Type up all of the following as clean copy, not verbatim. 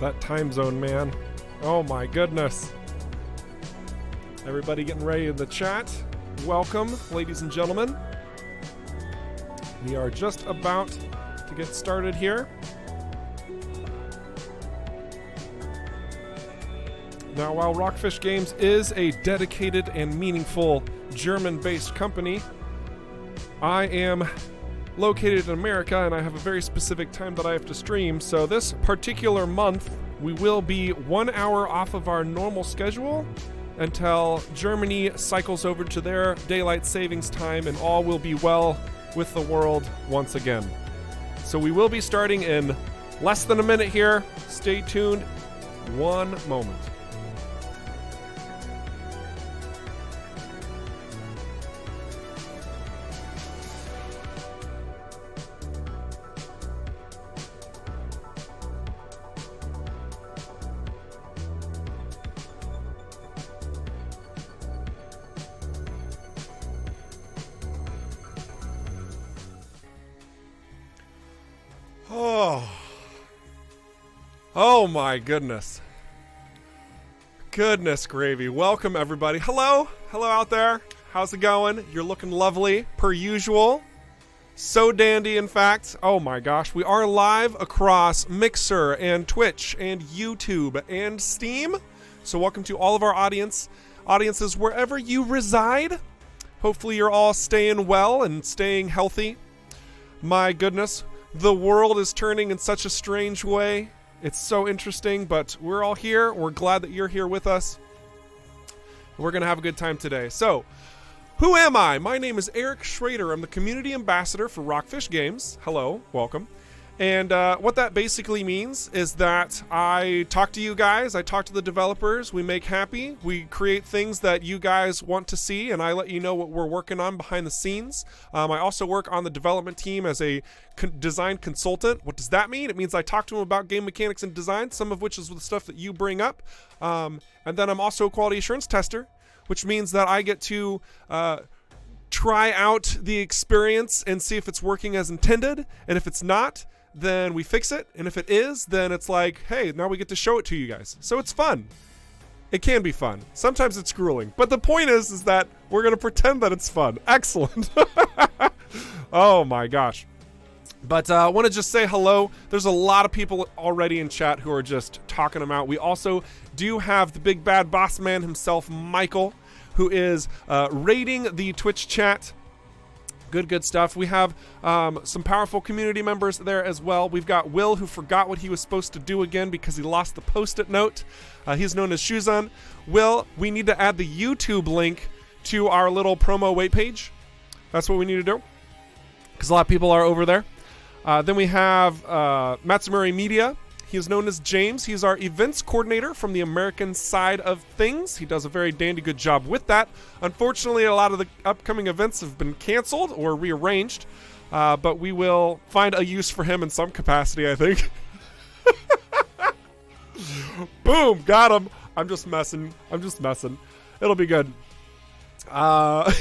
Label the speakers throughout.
Speaker 1: That time zone, man. Oh my goodness. Everybody getting ready in the chat. Welcome, ladies and gentlemen. We are just about to get started here. Now, while Rockfish Games is a dedicated and meaningful German-based company, I am located in America and I have a very specific time that I have to stream. So this particular month, we will be 1 hour off of our normal schedule until Germany cycles over to their daylight savings time and all will be well with the world once again. So we will be starting in less than a minute here. Stay tuned. One moment. Oh my goodness. Goodness gravy. Welcome everybody. Hello. Hello out there. How's it going? You're looking lovely per usual. So dandy, in fact. Oh my gosh. We are live across Mixer and Twitch and YouTube and Steam. So welcome to all of our audiences wherever you reside. Hopefully you're all staying well and staying healthy. My goodness. The world is turning in such a strange way. It's so interesting, but we're all here. We're glad that you're here with us. We're going to have a good time today. So, who am I? My name is Eric Schrader. I'm the community ambassador for Rockfish Games. Hello, welcome. And what that basically means is that I talk to you guys, I talk to the developers, we make happy, we create things that you guys want to see, and I let you know what we're working on behind the scenes. I also work on the development team as a design consultant. What does that mean? It means I talk to them about game mechanics and design, some of which is the stuff that you bring up. And then I'm also a quality assurance tester, which means that I get to try out the experience and see if it's working as intended, and if it's not, then we fix it, and if it is, then it's like, hey, now we get to show it to you guys. So it's fun. It can be fun. Sometimes it's grueling, but the point is that we're gonna pretend that it's fun. Excellent. Oh my gosh. But I want to just say hello. There's a lot of people already in chat who are just talking them out. We also do have the big bad boss man himself, Michael, who is raiding the Twitch chat. Good stuff. We have some powerful community members there as well. We've got Will, who forgot what he was supposed to do again because he lost the post-it note. He's known as Shuzan. Will, we need to add the YouTube link to our little promo wait page. That's what we need to do, because a lot of people are over there. Then we have Matsumuri Media. He is known as James. He's our events coordinator from the American side of things. He does a very dandy good job with that. Unfortunately, a lot of the upcoming events have been canceled or rearranged, but we will find a use for him in some capacity, I think. Boom, got him. I'm just messing. It'll be good. Oh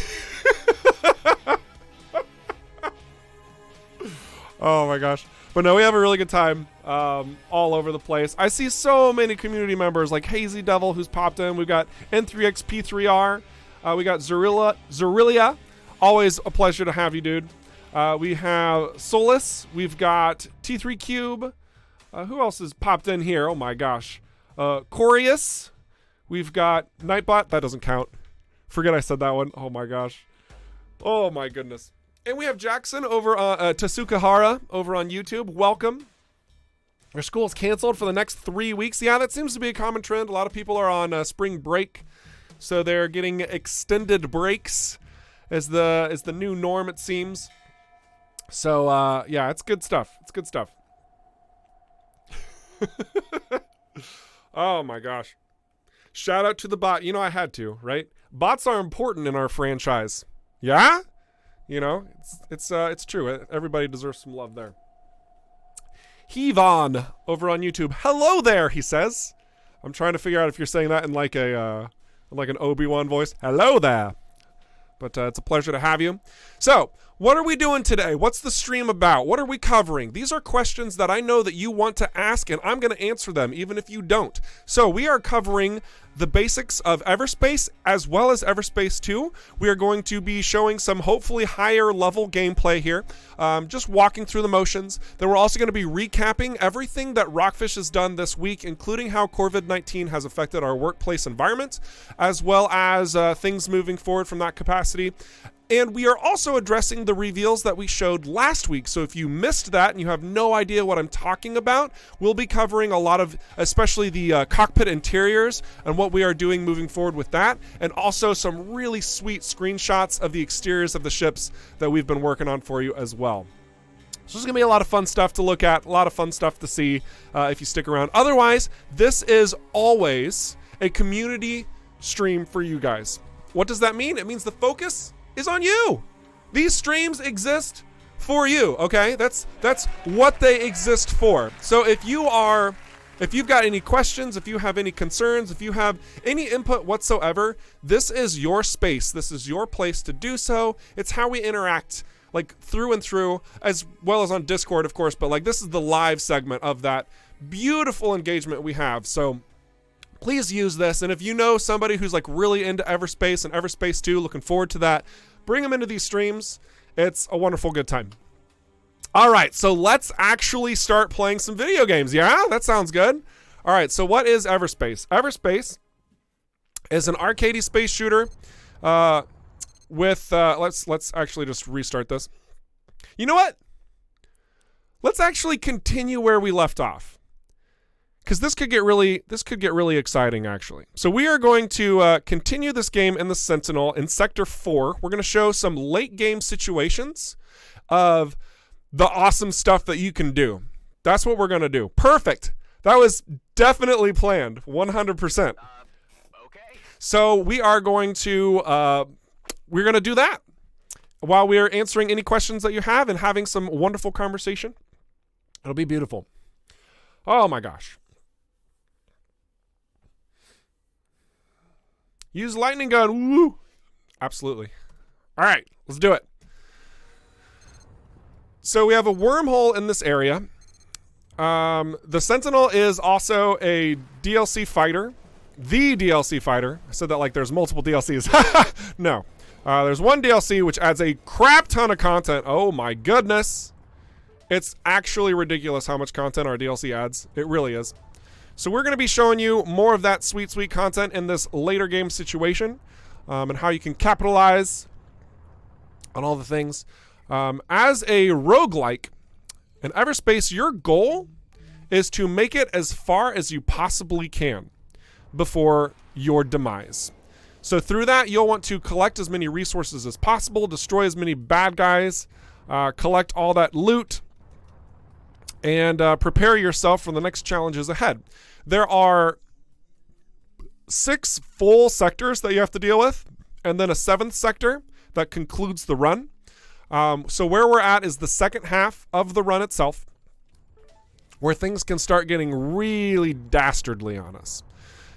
Speaker 1: my gosh. But no, we have a really good time all over the place. I see so many community members like Hazy Devil, who's popped in. We've got N3XP3R. We got Zurilia. Always a pleasure to have you, dude. We have Solus. We've got T3 Cube. Who else has popped in here? Oh my gosh. Corius. We've got Nightbot. That doesn't count. Forget I said that one. Oh my gosh. Oh my goodness. And we have Jackson over Tasukahara over on YouTube. Welcome. Our school is canceled for the next 3 weeks. Yeah, that seems to be a common trend. A lot of people are on spring break, so they're getting extended breaks as the new norm, it seems. So yeah, it's good stuff. It's good stuff. Oh my gosh. Shout out to the bot. You know, I had to, right? Bots are important in our franchise. Yeah? You know, it's true. Everybody deserves some love there. Heavon over on YouTube. Hello there, he says. I'm trying to figure out if you're saying that in like an Obi-Wan voice. Hello there. But it's a pleasure to have you. So, What are we doing today? What's the stream about? What are we covering? These are questions that I know that you want to ask, and I'm going to answer them even if you don't. So we are covering the basics of Everspace as well as Everspace 2. We are going to be showing some hopefully higher level gameplay here, just walking through the motions. Then we're also going to be recapping everything that Rockfish has done this week, including how COVID-19 has affected our workplace environment, as well as things moving forward from that capacity. And we are also addressing the reveals that we showed last week. So if you missed that and you have no idea what I'm talking about, we'll be covering a lot of, especially the cockpit interiors and what we are doing moving forward with that. And also some really sweet screenshots of the exteriors of the ships that we've been working on for you as well. So there's going to be a lot of fun stuff to look at, a lot of fun stuff to see if you stick around. Otherwise, this is always a community stream for you guys. What does that mean? It means the focus is on you. These streams exist for you, okay? That's what they exist for. So if you've got any questions, if you have any concerns, if you have any input whatsoever, this is your space. This is your place to do so. It's how we interact, like through and through, as well as on Discord, of course, but like this is the live segment of that beautiful engagement we have. So please use this. And if you know somebody who's like really into Everspace and Everspace 2, looking forward to that, bring them into these streams. It's a wonderful good time. All right, so let's actually start playing some video games. Yeah, that sounds good. All right, so what is Everspace? Everspace is an arcadey space shooter with let's actually just restart this. You know what? Let's actually continue where we left off, because this could get really exciting, actually. So we are going to continue this game in the Sentinel in Sector 4. We're going to show some late game situations of the awesome stuff that you can do. That's what we're going to do. Perfect. That was definitely planned, 100%.
Speaker 2: Okay.
Speaker 1: So we are going to do that while we are answering any questions that you have and having some wonderful conversation. It'll be beautiful. Oh my gosh. Use lightning gun. Woo! Absolutely. All right, let's do it. So we have a wormhole in this area. The Sentinel is also a DLC fighter. The DLC fighter. I said that like there's multiple DLCs. No. There's one DLC which adds a crap ton of content. Oh my goodness. It's actually ridiculous how much content our DLC adds. It really is. So we're going to be showing you more of that sweet, sweet content in this later game situation, and how you can capitalize on all the things. As a roguelike in Everspace, your goal is to make it as far as you possibly can before your demise. So through that, you'll want to collect as many resources as possible, destroy as many bad guys, collect all that loot, and prepare yourself for the next challenges ahead. There are 6 full sectors that you have to deal with, and then a 7th sector that concludes the run. So where we're at is the second half of the run itself, where things can start getting really dastardly on us.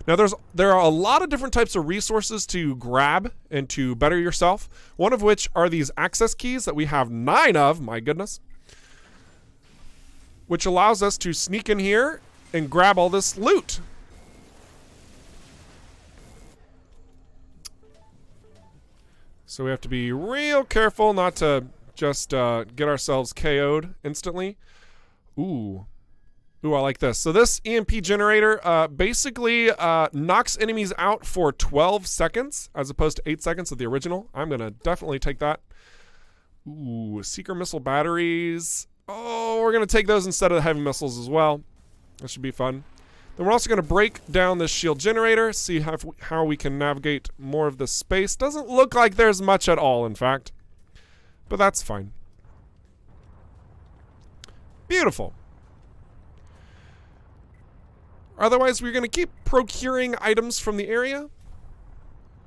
Speaker 1: Now there are a lot of different types of resources to grab and to better yourself, one of which are these access keys that we have 9 of, my goodness, which allows us to sneak in here and grab all this loot. So we have to be real careful not to just get ourselves KO'd instantly. Ooh, I like this. So this EMP generator basically knocks enemies out for 12 seconds as opposed to 8 seconds of the original. I'm going to definitely take that. Ooh, seeker missile batteries. Oh, we're going to take those instead of the heavy missiles as well. That should be fun. Then we're also going to break down this shield generator, see how we can navigate more of this space. Doesn't look like there's much at all, in fact. But that's fine. Beautiful. Otherwise, we're going to keep procuring items from the area.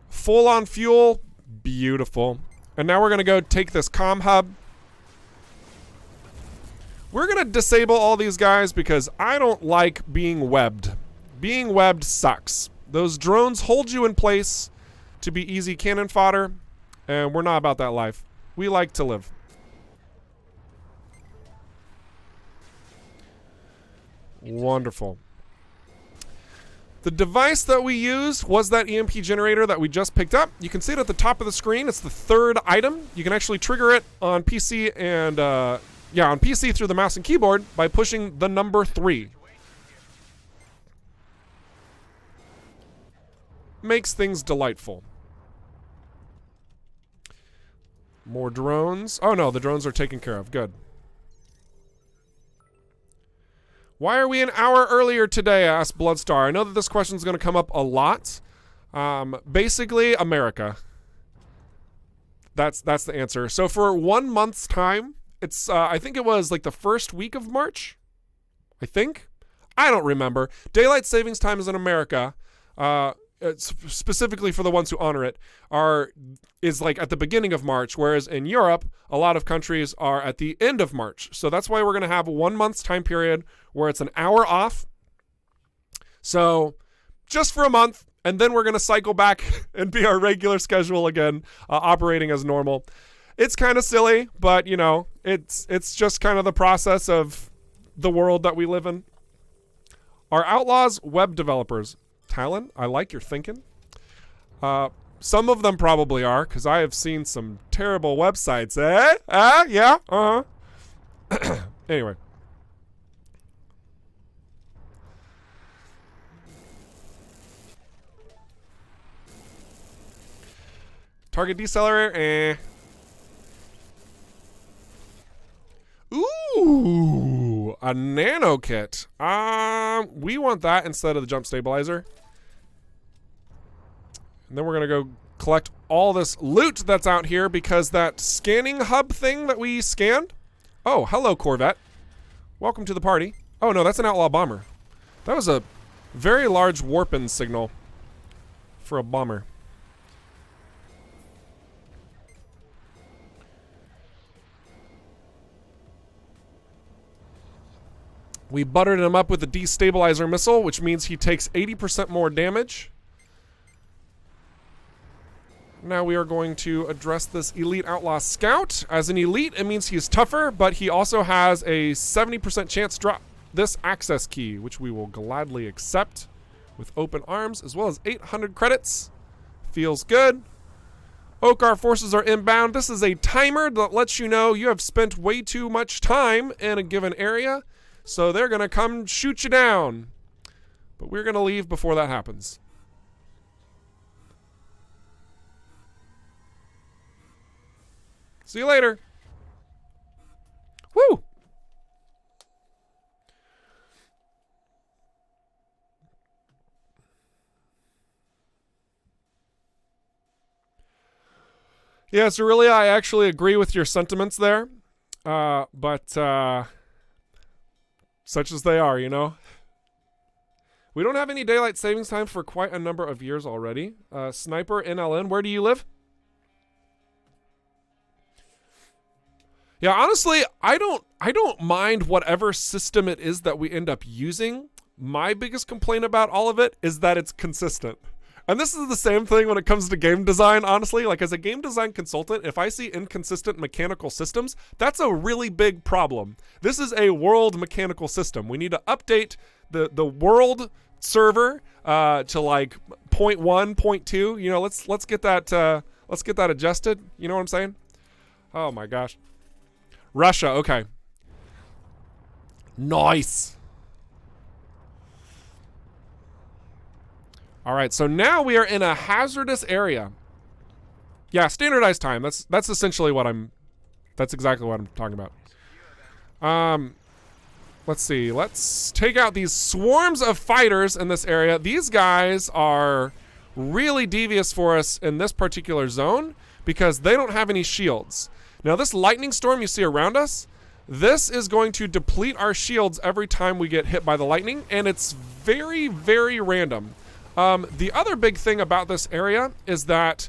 Speaker 1: Full on fuel. Beautiful. And now we're going to go take this comm hub. We're going to disable all these guys because I don't like being webbed. Being webbed sucks. Those drones hold you in place to be easy cannon fodder, and we're not about that life. We like to live. Wonderful. The device that we used was that EMP generator that we just picked up. You can see it at the top of the screen. It's the third item. You can actually trigger it on PC and, on PC through the mouse and keyboard by pushing the number 3. Makes things delightful. More drones. Oh no, the drones are taken care of. Good. Why are we an hour earlier today? Asked Bloodstar. I know that this question is going to come up a lot. Basically, America. That's the answer. So for 1 month's time, it's I think it was like the first week of March. I think. I don't remember. Daylight savings times in America, specifically for the ones who honor it, is like at the beginning of March, whereas in Europe, a lot of countries are at the end of March. So that's why we're going to have a 1 month's time period where it's an hour off. So just for a month, and then we're going to cycle back and be our regular schedule again, operating as normal. It's kind of silly, but you know, it's just kind of the process of the world that we live in. Are outlaws web developers? Talon, I like your thinking. Some of them probably are, because I have seen some terrible websites. Yeah, uh-huh. Anyway. Target decelerator, Ooh, a nano kit. We want that instead of the jump stabilizer. And then we're going to go collect all this loot that's out here because that scanning hub thing that we scanned. Oh, hello, Corvette. Welcome to the party. Oh, no, that's an outlaw bomber. That was a very large warping signal for a bomber. We buttered him up with a destabilizer missile, which means he takes 80% more damage. Now we are going to address this elite outlaw scout. As an elite, it means he's tougher, but he also has a 70% chance to drop this access key, which we will gladly accept with open arms, as well as 800 credits. Feels good. Okar forces are inbound. This is a timer that lets you know you have spent way too much time in a given area. So they're going to come shoot you down. But we're going to leave before that happens. See you later. Woo! Yeah, so really I actually agree with your sentiments there. But such as they are, you know. We don't have any daylight savings time for quite a number of years already. Sniper NLN, where do you live? Yeah, honestly, I don't mind whatever system it is that we end up using. My biggest complaint about all of it is that it's consistent. And this is the same thing when it comes to game design, honestly. Like, as a game design consultant, if I see inconsistent mechanical systems, that's a really big problem. This is a world mechanical system. We need to update the world server to like 0.1, 0.2. You know, let's get that adjusted. You know what I'm saying? Oh my gosh. Russia, okay. Nice. All right, so now we are in a hazardous area. Yeah, standardized time. That's essentially that's exactly what I'm talking about. Let's see. Let's take out these swarms of fighters in this area. These guys are really devious for us in this particular zone because they don't have any shields. Now, this lightning storm you see around us, this is going to deplete our shields every time we get hit by the lightning, and it's very, very random. The other big thing about this area is that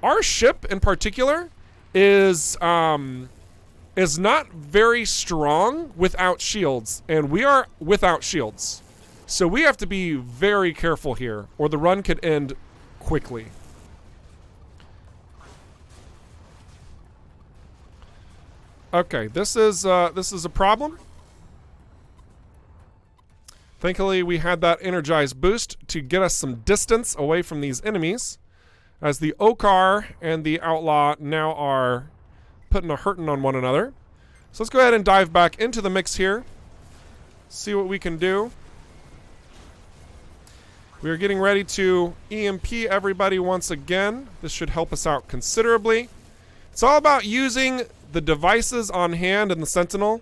Speaker 1: our ship in particular is not very strong without shields, and we are without shields. So we have to be very careful here, or the run could end quickly. Okay, this is a problem. Thankfully, we had that energized boost to get us some distance away from these enemies, as the Okar and the Outlaw now are putting a hurting on one another. So let's go ahead and dive back into the mix here. See what we can do. We are getting ready to EMP everybody once again. This should help us out considerably. It's all about using the devices on hand in the Sentinel,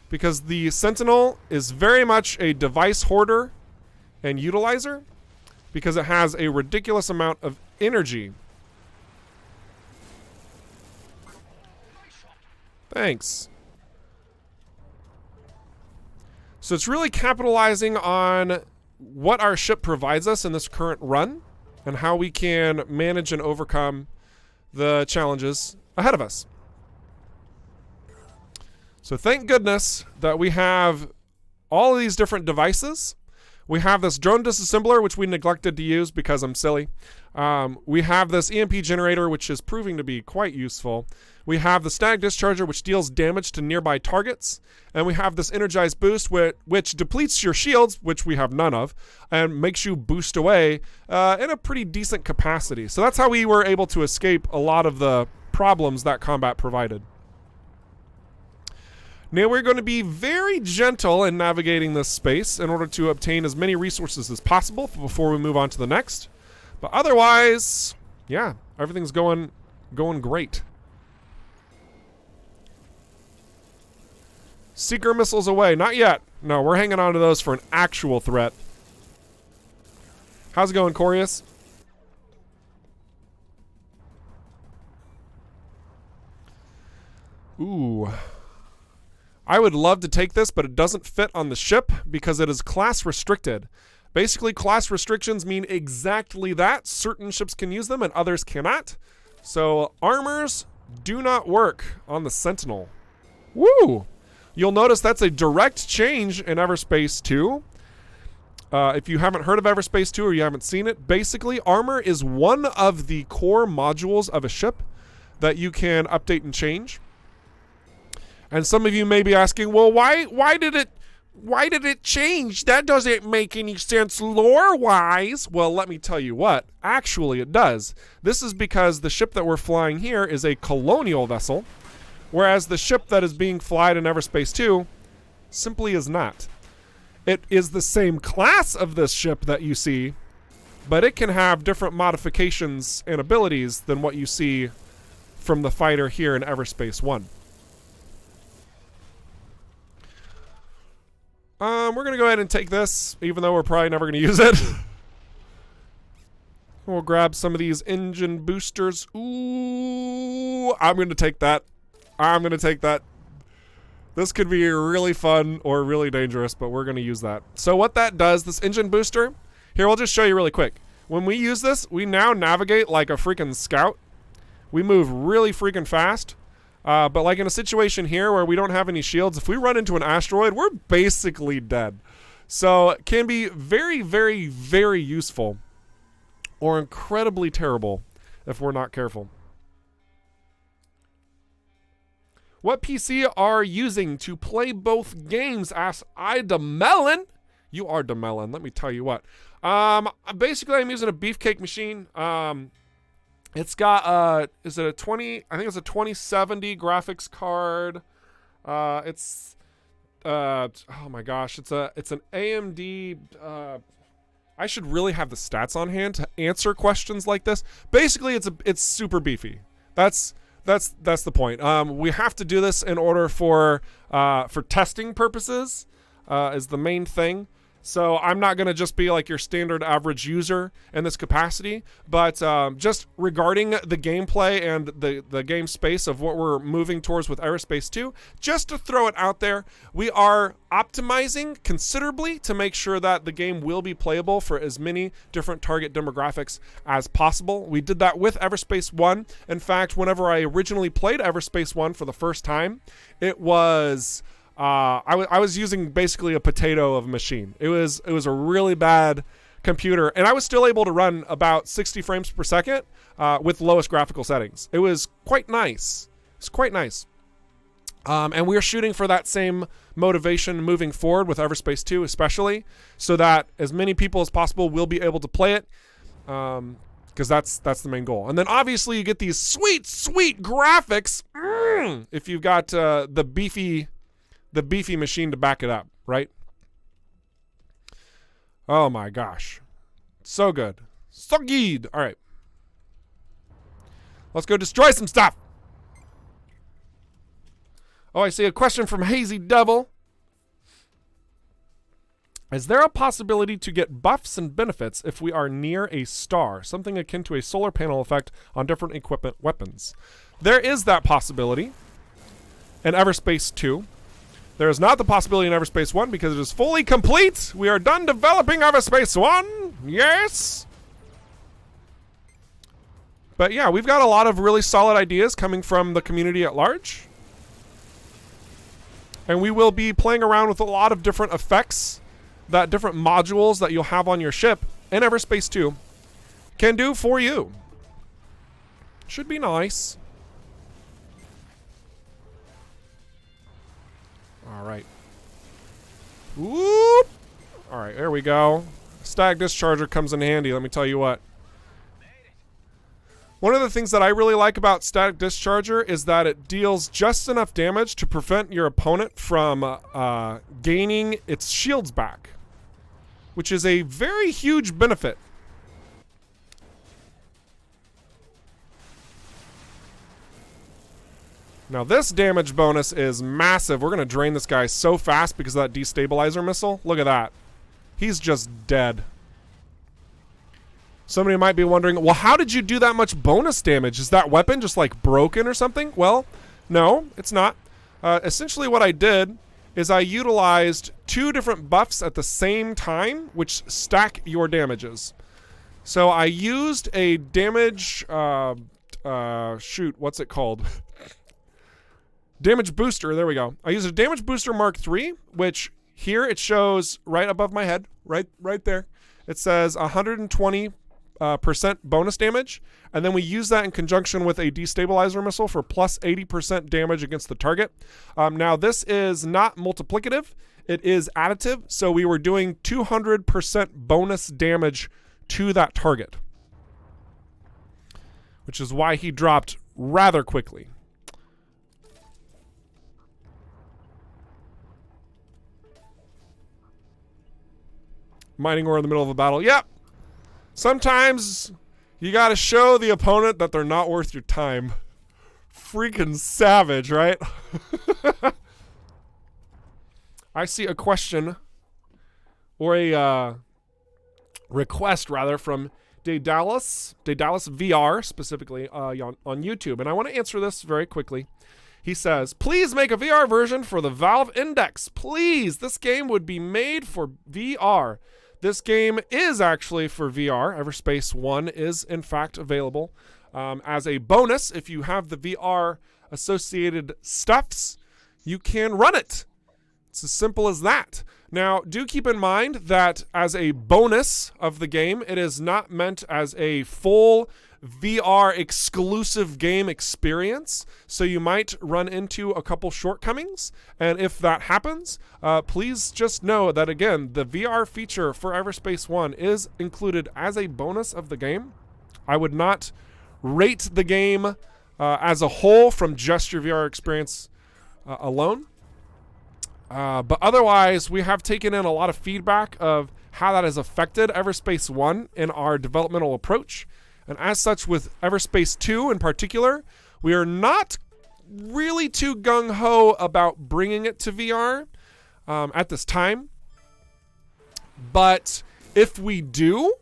Speaker 1: because the Sentinel is very much a device hoarder and utilizer, because it has a ridiculous amount of energy. Thanks. So it's really capitalizing on what our ship provides us in this current run and how we can manage and overcome the challenges ahead of us. So thank goodness that we have all of these different devices. We have this drone disassembler, which we neglected to use because I'm silly. We have this EMP generator, which is proving to be quite useful. We have the static discharger, which deals damage to nearby targets. And we have this energized boost, which depletes your shields, which we have none of, and makes you boost away in a pretty decent capacity. So that's how we were able to escape a lot of the problems that combat provided. Now we're going to be very gentle in navigating this space in order to obtain as many resources as possible before we move on to the next. But otherwise, yeah, everything's going great. Seeker missiles away. Not yet. No, we're hanging on to those for an actual threat. How's it going, Corius? Ooh. I would love to take this, but it doesn't fit on the ship because it is class restricted. Basically, class restrictions mean exactly that. Certain ships can use them and others cannot. So armors do not work on the Sentinel. Woo! You'll notice that's a direct change in Everspace 2. If you haven't heard of Everspace 2 or you haven't seen it, basically armor is one of the core modules of a ship that you can update and change. And some of you may be asking, well, why did it change? That doesn't make any sense lore-wise. Well, let me tell you what. Actually, it does. This is because the ship that we're flying here is a colonial vessel, whereas the ship that is being flied in Everspace 2 simply is not. It is the same class of this ship that you see, but it can have different modifications and abilities than what you see from the fighter here in Everspace 1. We're going to go ahead and take this, even though we're probably never going to use it. We'll grab some of these engine boosters. Ooh, I'm going to take that. I'm going to take that. This could be really fun or really dangerous, but we're going to use that. So what that does, this engine booster, here, I'll just show you really quick. When we use this, we now navigate like a freaking scout. We move really freaking fast. But like in a situation here where we don't have any shields, if we run into an asteroid, we're basically dead. So it can be very, very, very useful or incredibly terrible if we're not careful. What PC are using to play both games? Asked Melon. You are Demelon, let me tell you what. Basically, I'm using a beefcake machine. It's got is it a 20? I think it's a 2070 graphics card. It's oh my gosh, it's an AMD. I should really have the stats on hand to answer questions like this. Basically, it's super beefy. That's the point. We have to do this in order for testing purposes. Is the main thing. So I'm not going to just be like your standard average user in this capacity, but just regarding the gameplay and the game space of what we're moving towards with Everspace 2, just to throw it out there, we are optimizing considerably to make sure that the game will be playable for as many different target demographics as possible. We did that with Everspace 1. In fact, whenever I originally played Everspace 1 for the first time, it was... I was using basically a potato of a machine. It was a really bad computer, and I was still able to run about 60 frames per second with lowest graphical settings. It was quite nice. It's quite nice. And we're shooting for that same motivation moving forward with Everspace 2 especially, so that as many people as possible will be able to play it, because that's the main goal. And then obviously you get these sweet graphics if you've got the beefy machine to back it up, right? Oh my gosh. So good. So good. All right. Let's go destroy some stuff. Oh, I see a question from Hazy Devil. Is there a possibility to get buffs and benefits if we are near a star? Something akin to a solar panel effect on different equipment weapons. There is that possibility in Everspace 2. There is not the possibility in Everspace 1 because it is fully complete. We are done developing Everspace 1. Yes. But yeah, we've got a lot of really solid ideas coming from the community at large. And we will be playing around with a lot of different effects that different modules that you'll have on your ship in Everspace 2 can do for you. Should be nice. All right. Whoop. All right, there we go. Static discharger comes in handy, let me tell you what. One of the things that I really like about static discharger is that it deals just enough damage to prevent your opponent from gaining its shields back, which is a very huge benefit. Now this damage bonus is massive. We're going to drain this guy so fast because of that destabilizer missile. Look at that. He's just dead. Somebody might be wondering, well, how did you do that much bonus damage? Is that weapon just like broken or something? Well, no, it's not. Essentially what I did is I utilized 2 different buffs at the same time, which stack your damages. So I used a damage, shoot, what's it called? Damage booster, there we go. I used a damage booster Mark III, which here it shows right above my head, right there. It says 120% bonus damage, and then we use that in conjunction with a destabilizer missile for plus 80% damage against the target. Now this is not multiplicative, it is additive, so we were doing 200% bonus damage to that target, which is why he dropped rather quickly. Mining ore in the middle of a battle. Yep. Sometimes you got to show the opponent that they're not worth your time. Freaking savage, right? I see a question or a request rather from Daedalus VR specifically on YouTube, and I want to answer this very quickly. He says, please make a VR version for the Valve Index. Please, this game would be made for VR. This game is actually for VR. Everspace 1 is, in fact, available as a bonus. If you have the VR associated stuffs, you can run it. It's as simple as that. Now, do keep in mind that as a bonus of the game, it is not meant as a full VR exclusive game experience, so you might run into a couple shortcomings, and if that happens, please just know that, again, the VR feature for Everspace 1 is included as a bonus of the game. I would not rate the game as a whole from just your VR experience alone, but otherwise, we have taken in a lot of feedback of how that has affected Everspace 1 in our developmental approach. And as such, with Everspace 2 in particular, we are not really too gung-ho about bringing it to VR at this time. But if we do,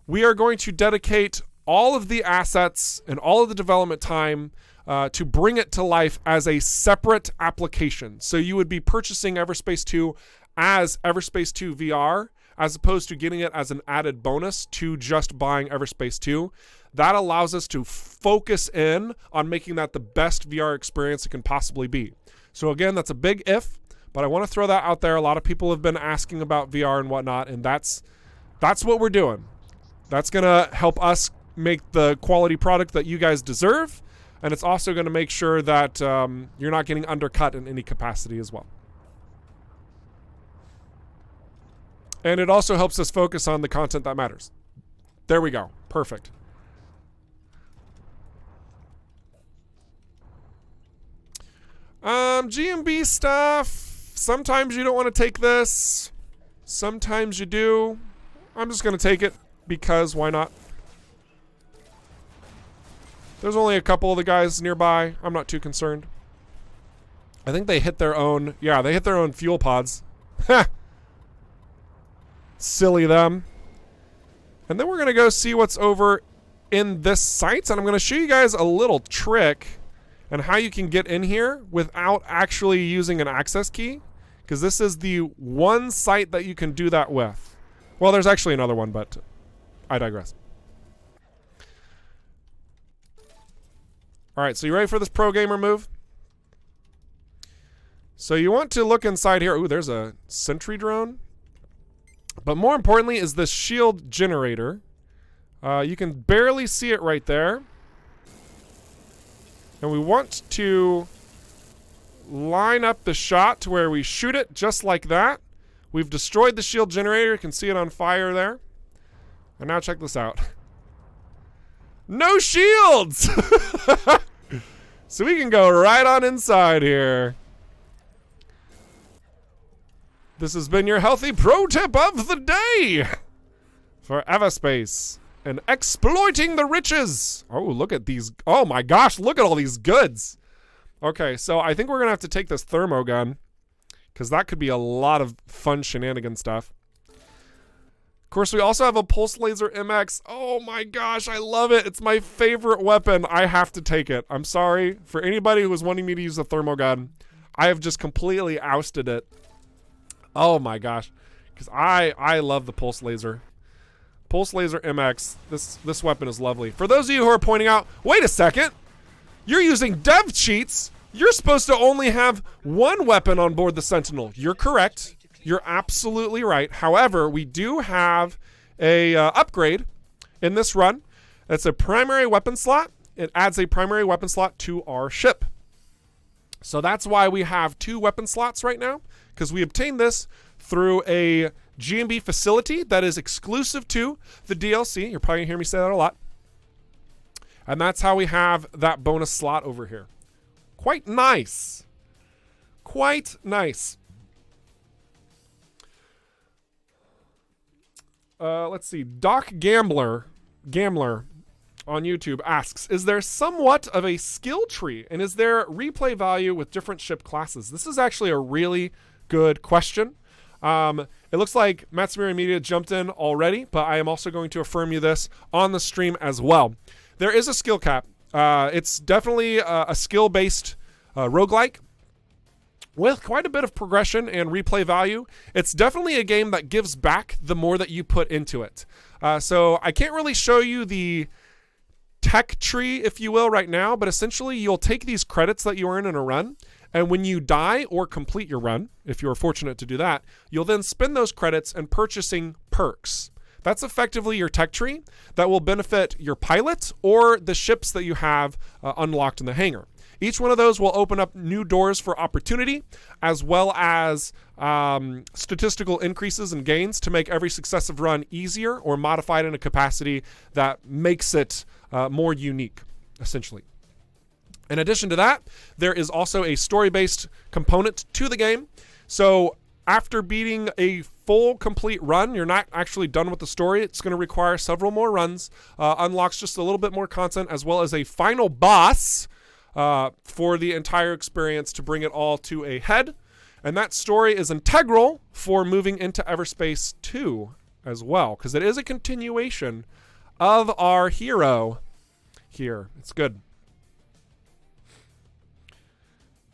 Speaker 1: we are going to dedicate all of the assets and all of the development time to bring it to life as a separate application. So you would be purchasing Everspace 2 as Everspace 2 VR, as opposed to getting it as an added bonus to just buying Everspace 2. That allows us to focus in on making that the best VR experience it can possibly be. So again, that's a big if, but I want to throw that out there. A lot of people have been asking about VR and whatnot, and that's what we're doing. That's going to help us make the quality product that you guys deserve, And it's also going to make sure that you're not getting undercut in any capacity as well. And it also helps us focus on the content that matters. There we go. Perfect. GMB stuff. Sometimes you don't want to take this. Sometimes you do. I'm just going to take it because why not? There's only a couple of the guys nearby. I'm not too concerned. I think they hit their own... Yeah, they hit their own fuel pods. Ha! Silly them. And then we're going to go see what's over in this site. And I'm going to show you guys a little trick and how you can get in here without actually using an access key. Because this is the one site that you can do that with. Well, there's actually another one, but I digress. All right, so you ready for this pro gamer move? So you want to look inside here. Ooh, there's a sentry drone. But more importantly is this shield generator. You can barely see it right there. And we want to line up the shot to where we shoot it just like that. We've destroyed the shield generator. You can see it on fire there. And now check this out. No shields! So we can go right on inside here. This has been your healthy pro tip of the day for Everspace and exploiting the riches. Oh, look at these. Oh my gosh, look at all these goods. Okay, so I think we're going to have to take this thermo gun because that could be a lot of fun shenanigan stuff. Of course, we also have a pulse laser MX. Oh my gosh, I love it. It's my favorite weapon. I have to take it. I'm sorry for anybody who was wanting me to use a thermo gun. I have just completely ousted it. Oh my gosh, because I love the pulse laser. Pulse laser MX. This weapon is lovely. For those of you who are pointing out, wait a second, you're using dev cheats. You're supposed to only have one weapon on board the Sentinel. You're correct. You're absolutely right. However, we do have a upgrade in this run. It's a primary weapon slot. It adds a primary weapon slot to our ship. So that's why we have 2 weapon slots right now, because we obtained this through a GMB facility that is exclusive to the DLC. You're probably going to hear me say that a lot. And that's how we have that bonus slot over here. Quite nice. Quite nice. Let's see. Doc Gambler on YouTube asks, is there somewhat of a skill tree and is there replay value with different ship classes? This is actually a really good question. It looks like Matsumiri Media jumped in already, but I am also going to affirm you this on the stream as well. There is a skill cap. It's definitely a skill-based roguelike with quite a bit of progression and replay value. It's definitely a game that gives back the more that you put into it. So I can't really show you the tech tree, if you will, right now, but essentially you'll take these credits that you earn in a run, and when you die or complete your run, if you're fortunate to do that, you'll then spend those credits in purchasing perks. That's effectively your tech tree that will benefit your pilot or the ships that you have unlocked in the hangar. Each one of those will open up new doors for opportunity, as well as statistical increases and gains to make every successive run easier or modified in a capacity that makes it more unique, essentially. In addition to that, there is also a story-based component to the game. So after beating a full complete run, you're not actually done with the story. It's going to require several more runs, unlocks just a little bit more content, as well as a final boss for the entire experience to bring it all to a head. And that story is integral for moving into Everspace 2 as well, because it is a continuation of our hero here. It's good.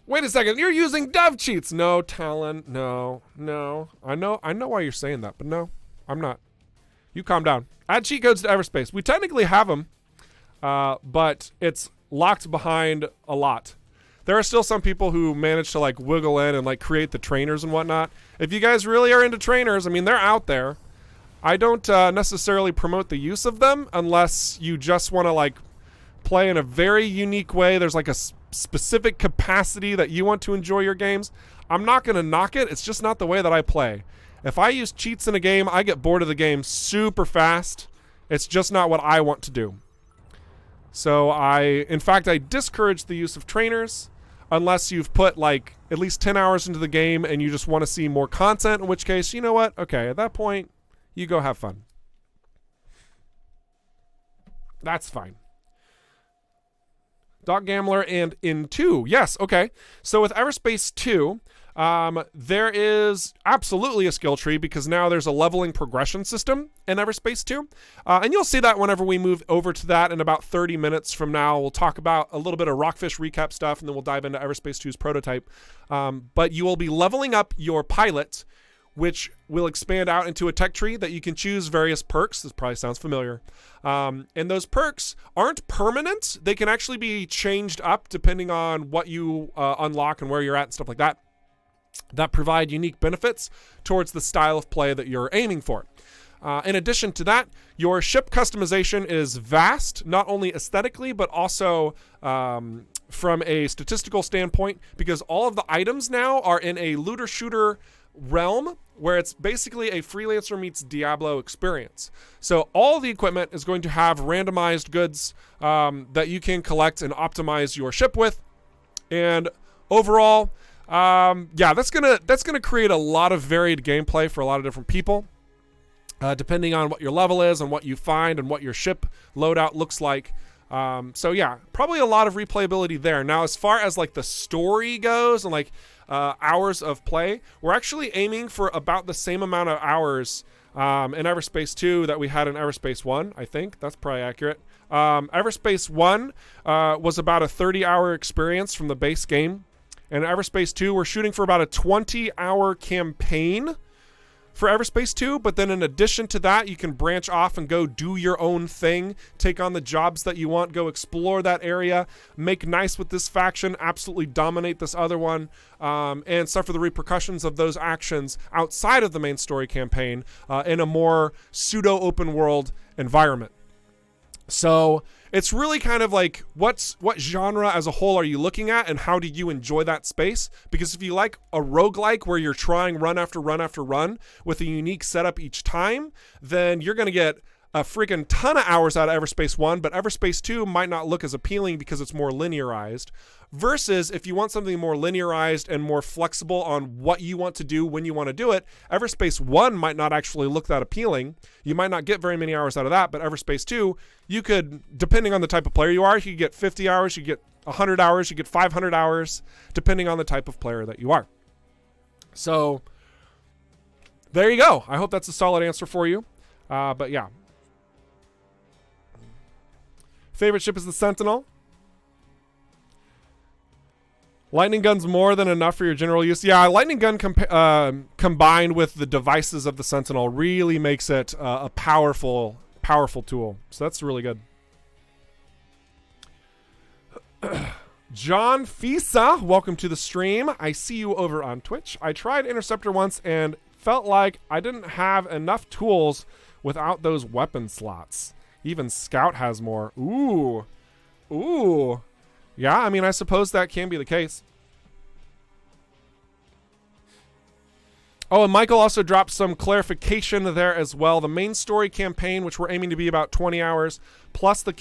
Speaker 1: Wait a second, you're using dev cheats. No, Talon, no. I know why you're saying that, but no, I'm not. You calm down. Add cheat codes to Everspace. We technically have them, but it's locked behind a lot. There are still some people who manage to like wiggle in and like create the trainers and whatnot. If you guys really are into trainers, I mean, they're out there. I don't necessarily promote the use of them unless you just want to like play in a very unique way. There's like a specific capacity that you want to enjoy your games. I'm not going to knock it. It's just not the way that I play. If I use cheats in a game, I get bored of the game super fast. It's just not what I want to do. So in fact, I discourage the use of trainers unless you've put like at least 10 hours into the game and you just want to see more content, in which case, you know what? Okay, at that point, you go have fun. That's fine. Dog Gambler and in 2. Yes, okay. So with Everspace 2, there is absolutely a skill tree because now there's a leveling progression system in Everspace 2. And you'll see that whenever we move over to that in about 30 minutes from now. We'll talk about a little bit of Rockfish recap stuff, and then we'll dive into Everspace 2's prototype. But you will be leveling up your pilot, which will expand out into a tech tree that you can choose various perks. This probably sounds familiar. And those perks aren't permanent. They can actually be changed up depending on what you unlock and where you're at and stuff like that. That provide unique benefits towards the style of play that you're aiming for. In addition to that, your ship customization is vast, not only aesthetically, but also from a statistical standpoint, because all of the items now are in a looter-shooter realm where it's basically a Freelancer meets Diablo experience. So all the equipment is going to have randomized goods that you can collect and optimize your ship with. And overall, yeah, that's gonna create a lot of varied gameplay for a lot of different people, depending on what your level is and what you find and what your ship loadout looks like. So yeah, probably a lot of replayability there. Now, as far as like the story goes and like hours of play, we're actually aiming for about the same amount of hours in Everspace 2 that we had in Everspace 1. I think that's probably accurate. Everspace 1 was about a 30-hour experience from the base game. And Everspace 2, we're shooting for about a 20-hour campaign for Everspace 2, but then in addition to that, you can branch off and go do your own thing, take on the jobs that you want, go explore that area, make nice with this faction, absolutely dominate this other one, and suffer the repercussions of those actions outside of the main story campaign in a more pseudo-open world environment. So it's really kind of like what genre as a whole are you looking at and how do you enjoy that space? Because if you like a roguelike where you're trying run after run after run with a unique setup each time, then you're going to get a freaking ton of hours out of Everspace 1, but Everspace 2 might not look as appealing because it's more linearized. Versus if you want something more linearized and more flexible on what you want to do when you want to do it, Everspace 1 might not actually look that appealing. You might not get very many hours out of that, but Everspace 2, you could, depending on the type of player you are, you could get 50 hours, you get 100 hours, you get 500 hours, depending on the type of player that you are. So there you go. I hope that's a solid answer for you. But yeah. Favorite ship is the Sentinel. Lightning gun's more than enough for your general use. Yeah, lightning gun combined with the devices of the Sentinel really makes it a powerful tool. So that's really good. John Fisa, welcome to the stream. I see you over on Twitch. I tried Interceptor once and felt like I didn't have enough tools without those weapon slots. Even Scout has more. Ooh. Yeah, I mean, I suppose that can be the case. Oh, and Michael also dropped some clarification there as well. The main story campaign, which we're aiming to be about 20 hours, plus the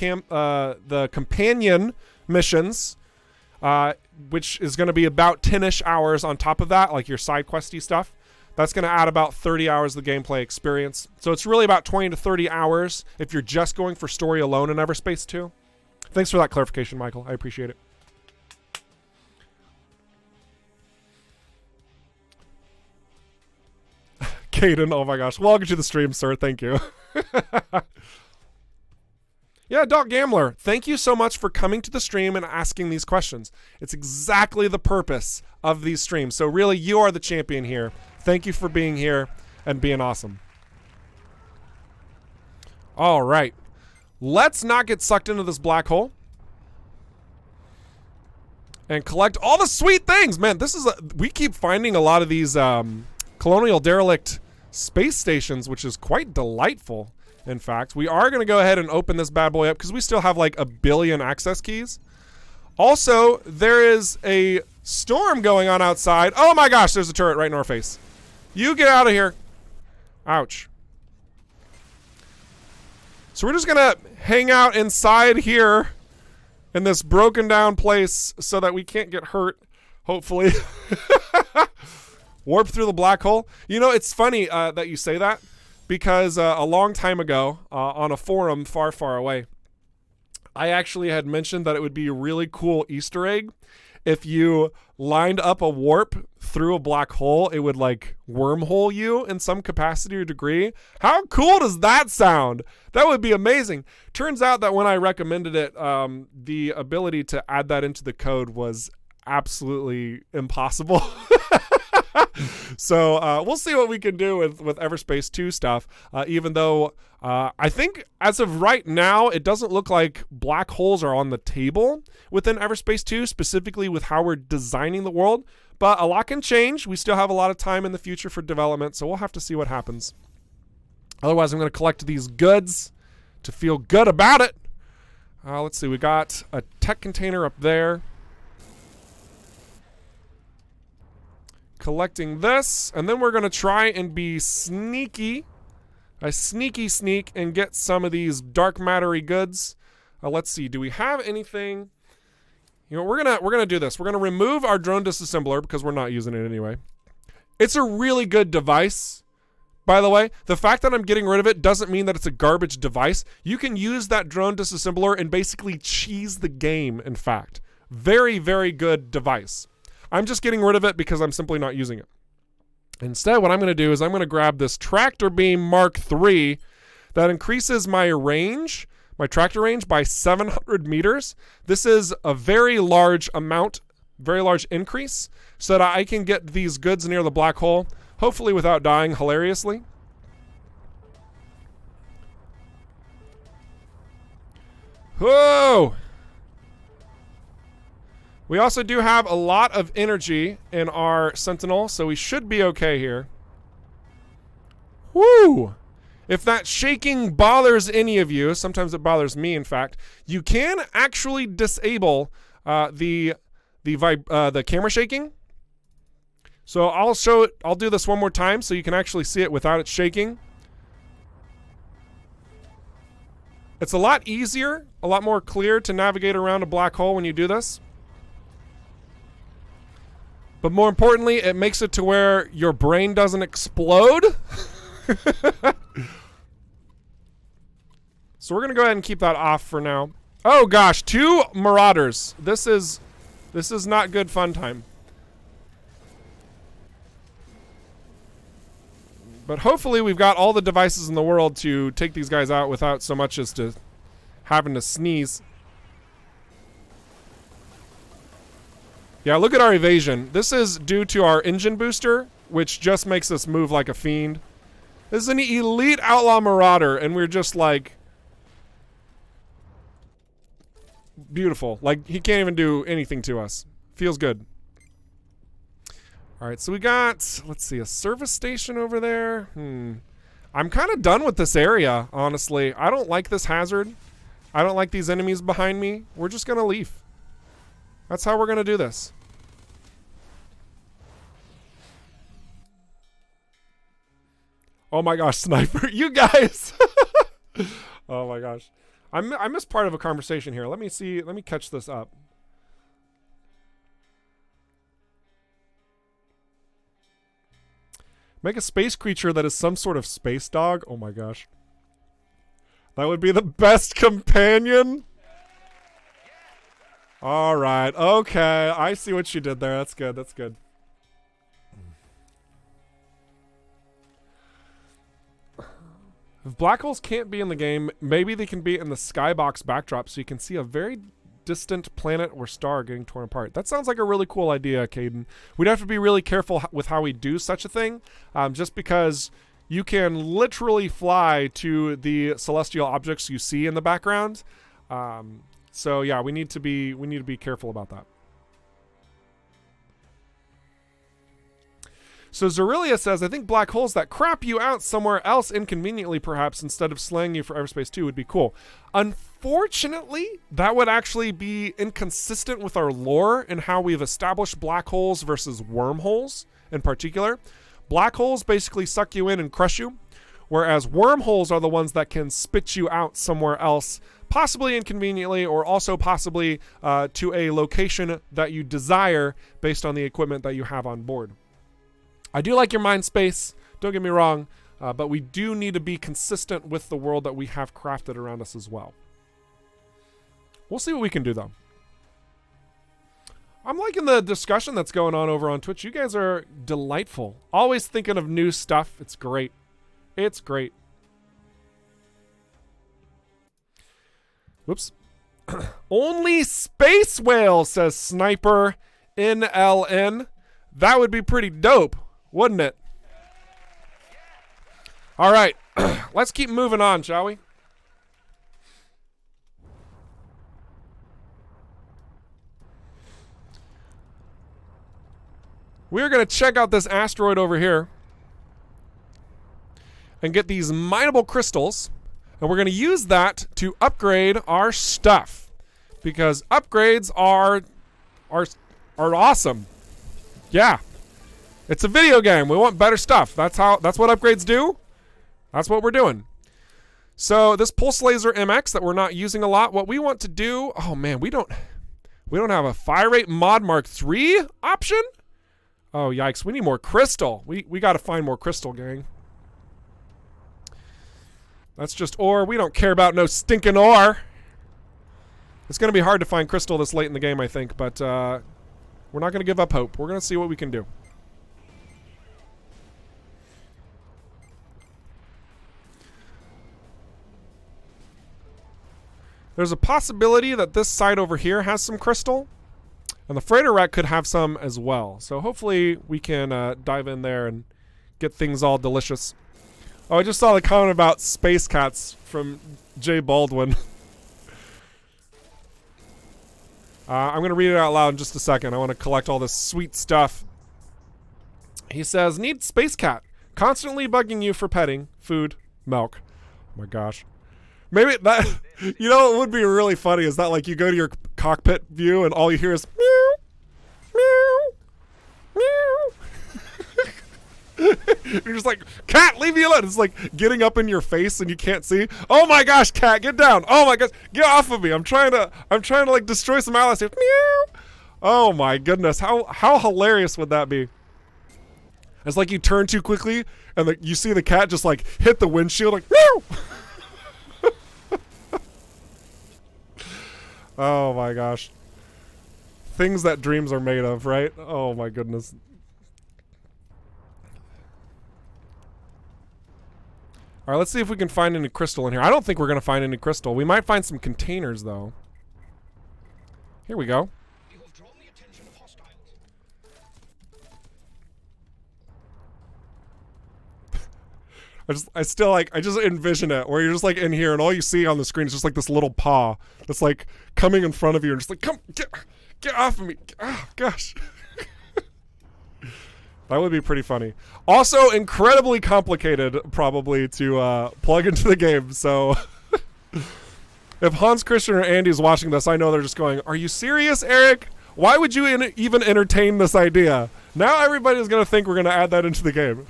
Speaker 1: companion missions, which is going to be about 10-ish hours on top of that, like your side questy stuff. That's going to add about 30 hours of the gameplay experience. So it's really about 20 to 30 hours if you're just going for story alone in Everspace 2. Thanks for that clarification, Michael. I appreciate it. Caden, oh my gosh. Welcome to the stream, sir. Thank you. Yeah, Doc Gambler, thank you so much for coming to the stream and asking these questions. It's exactly the purpose of these streams. So really, you are the champion here. Thank you for being here and being awesome. All right. Let's not get sucked into this black hole and collect all the sweet things. Man, this is we keep finding a lot of these colonial derelict space stations, which is quite delightful. in fact. We are going to go ahead and open this bad boy up because we still have like 1 billion access keys. Also, there is a storm going on outside. Oh my gosh, there's a turret right in our face. You get out of here. Ouch. So we're just going to hang out inside here in this broken down place so that we can't get hurt, hopefully. Warp through the black hole. You know, it's funny that you say that because a long time ago on a forum far, far away, I actually had mentioned that it would be a really cool Easter egg if you lined up a warp through a black hole. It would like wormhole you in some capacity or degree. How cool does that sound? That would be amazing. Turns out that when I recommended it, the ability to add that into the code was absolutely impossible. So we'll see what we can do with Everspace 2 stuff, even though I think as of right now, it doesn't look like black holes are on the table within Everspace 2, specifically with how we're designing the world. But a lot can change. We still have a lot of time in the future for development, so we'll have to see what happens. Otherwise, I'm going to collect these goods to feel good about it. Let's see. We got a tech container up there. Collecting this, and then we're going to try and be sneaky. A sneaky sneak and get some of these dark mattery goods. Let's see. Do we have anything? You know, we're gonna do this. We're gonna remove our drone disassembler because we're not using it anyway. It's a really good device, by the way. The fact that I'm getting rid of it doesn't mean that it's a garbage device. You can use that drone disassembler and basically cheese the game, in fact. Very, very good device. I'm just getting rid of it because I'm simply not using it. Instead, what I'm going to do is I'm going to grab this tractor beam Mark III that increases my range, my tractor range by 700 meters. This is a very large amount, very large increase so that I can get these goods near the black hole, hopefully without dying hilariously. Whoa! We also do have a lot of energy in our Sentinel, so we should be okay here. Woo! If that shaking bothers any of you, sometimes it bothers me, in fact, you can actually disable the camera shaking. So I'll do this one more time so you can actually see it without it shaking. It's a lot easier, a lot more clear to navigate around a black hole when you do this. But more importantly, it makes it to where your brain doesn't explode. So we're going to go ahead and keep that off for now. Oh gosh, 2 Marauders. This is not good fun time. But hopefully we've got all the devices in the world to take these guys out without so much as to having to sneeze. Yeah, look at our evasion. This is due to our engine booster, which just makes us move like a fiend. This is an elite outlaw marauder, and we're just like... beautiful. Like, he can't even do anything to us. Feels good. Alright, so we got, let's see, a service station over there. I'm kind of done with this area, honestly. I don't like this hazard. I don't like these enemies behind me. We're just going to leave. That's how we're going to do this. Oh my gosh, sniper. You guys. Oh my gosh. I missed part of a conversation here. Let me see. Let me catch this up. Make a space creature that is some sort of space dog. Oh my gosh. That would be the best companion. All right. Okay. I see what you did there. That's good. That's good. If black holes can't be in the game, maybe they can be in the skybox backdrop so you can see a very distant planet or star getting torn apart. That sounds like a really cool idea, Caden. We'd have to be really careful with how we do such a thing, just because you can literally fly to the celestial objects you see in the background. So yeah, we need to be careful about that. So Zerillia says, I think black holes that crap you out somewhere else inconveniently, perhaps, instead of slaying you for Everspace 2 would be cool. Unfortunately, that would actually be inconsistent with our lore and how we've established black holes versus wormholes in particular. Black holes basically suck you in and crush you, whereas wormholes are the ones that can spit you out somewhere else, possibly inconveniently, or also possibly to a location that you desire based on the equipment that you have on board. I do like your mind space, don't get me wrong, but we do need to be consistent with the world that we have crafted around us as well. We'll see what we can do, though. I'm liking the discussion that's going on over on Twitch. You guys are delightful. Always thinking of new stuff. It's great. It's great. Whoops. Only Space Whale, says Sniper NLN. That would be pretty dope, wouldn't it? All right. Let's keep moving on, shall we? We're going to check out this asteroid over here and get these mineable crystals. And we're going to use that to upgrade our stuff, because upgrades are awesome. Yeah. It's a video game. We want better stuff. That's what upgrades do. That's what we're doing. So this pulse laser MX that we're not using a lot, what we want to do, oh man, we don't have a fire rate mod Mark III option? Oh yikes, we need more crystal. We got to find more crystal, gang. That's just ore. We don't care about no stinking ore. It's going to be hard to find crystal this late in the game, I think, but we're not going to give up hope. We're going to see what we can do. There's a possibility that this side over here has some crystal, and the freighter wreck could have some as well. So hopefully we can dive in there and get things all delicious. Oh, I just saw the comment about space cats from Jay Baldwin. I'm going to read it out loud in just a second. I want to collect all this sweet stuff. He says, need space cat. Constantly bugging you for petting, food, milk. Oh my gosh. Maybe that, you know, it would be really funny is that like you go to your cockpit view and all you hear is meow, meow, meow. You're just like, cat, leave me alone. It's like getting up in your face and you can't see. Oh my gosh, cat, get down. Oh my gosh, get off of me. I'm trying to like destroy some allies here. Meow. Oh my goodness, how hilarious would that be? It's like you turn too quickly and you see the cat just like hit the windshield like meow. Oh my gosh. Things that dreams are made of, right? Oh my goodness. All right, let's see if we can find any crystal in here. I don't think we're going to find any crystal. We might find some containers, though. Here we go.
Speaker 2: You have drawn the attention of hostiles.
Speaker 1: I just envision it where you're just like in here and all you see on the screen is just like this little paw that's like coming in front of you and just like, come, get off of me. Oh, gosh. That would be pretty funny. Also incredibly complicated probably to plug into the game. So if Hans Christian or Andy's watching this, I know they're just going, are you serious, Eric? Why would you even entertain this idea? Now everybody's going to think we're going to add that into the game.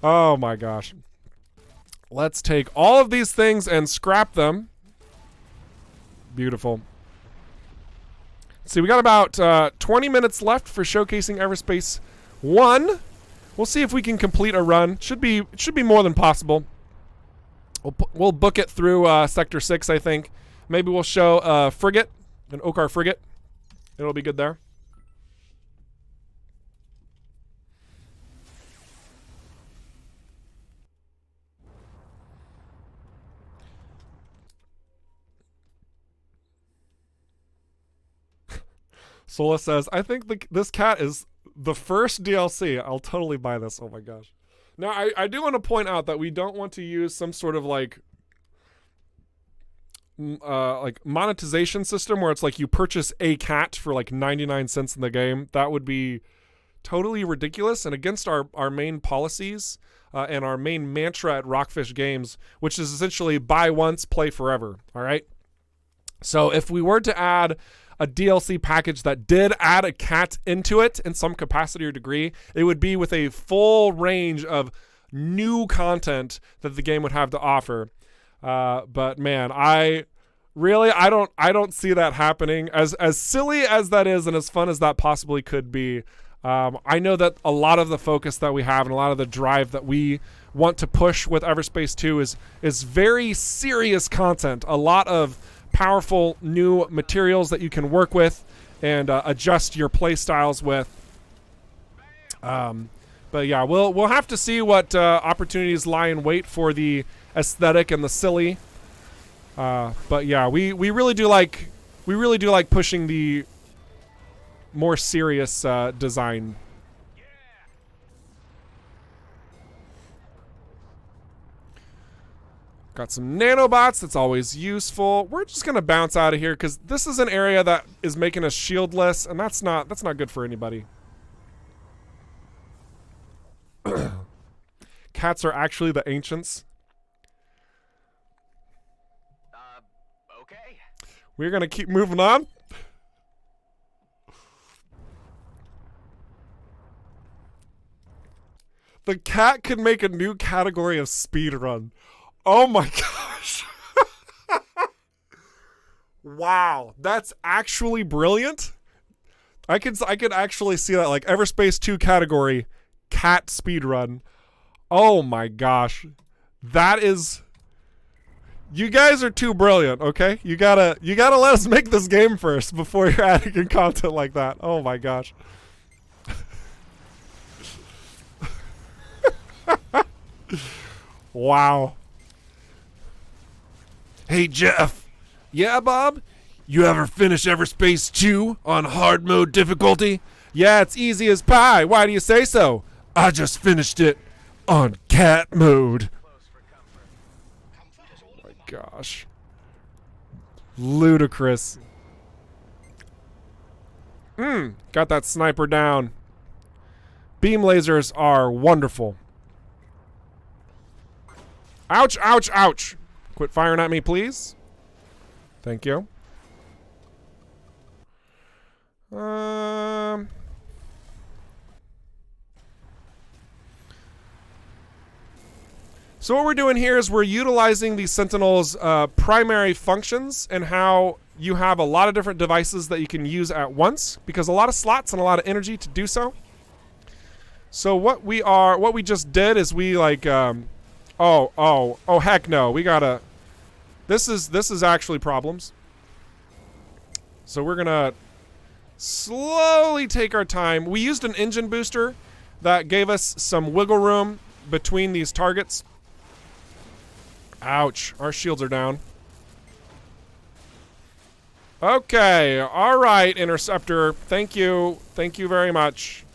Speaker 1: Oh my gosh. Let's take all of these things and scrap them. Beautiful. See, we got about 20 minutes left for showcasing Everspace 1. We'll see if we can complete a run. Should be more than possible. We'll book it through Sector 6, I think. Maybe we'll show a frigate, an Okar frigate. It'll be good there. Sola says, I think this cat is the first DLC. I'll totally buy this. Oh my gosh. Now, I do want to point out that we don't want to use some sort of like like monetization system where it's like you purchase a cat for like 99 cents in the game, that would be totally ridiculous and against our main policies and our main mantra at Rockfish Games, which is essentially buy once, play forever. All right. So if we were to add a DLC package that did add a cat into it in some capacity or degree, it would be with a full range of new content that the game would have to offer. But man, I don't see that happening. As silly as that is and as fun as that possibly could be, I know that a lot of the focus that we have and a lot of the drive that we want to push with Everspace 2 is very serious content. A lot of powerful new materials that you can work with and adjust your play styles with. But yeah, we'll have to see what opportunities lie in wait for the aesthetic and the silly. But yeah, we really do like pushing the more serious design. Got some nanobots. That's always useful. We're just gonna bounce out of here because this is an area that is making us shieldless, and that's not good for anybody. Cats are actually the ancients.
Speaker 2: Okay.
Speaker 1: We're gonna keep moving on. The cat could make a new category of speedrun. Oh my gosh. Wow, that's actually brilliant. I could actually see that, like Everspace 2 category, cat speedrun. Oh my gosh. That is, you guys are too brilliant, okay? You gotta let us make this game first before you're adding in content like that. Oh my gosh. Wow. Hey Jeff. Yeah, Bob? You ever finish Everspace 2 on hard mode difficulty? Yeah, it's easy as pie. Why do you say so? I just finished it on cat mode. Oh my gosh. Ludicrous. Got that sniper down. Beam lasers are wonderful. Ouch, ouch, ouch. Quit firing at me, please. Thank you. So what we're doing here is we're utilizing the Sentinel's primary functions and how you have a lot of different devices that you can use at once because a lot of slots and a lot of energy to do so. So what we just did is we like, oh heck no, we gotta, this is actually problems. So we're gonna slowly take our time. We used an engine booster that gave us some wiggle room between these targets. Ouch, our shields are down. Okay, all right, Interceptor. Thank you very much.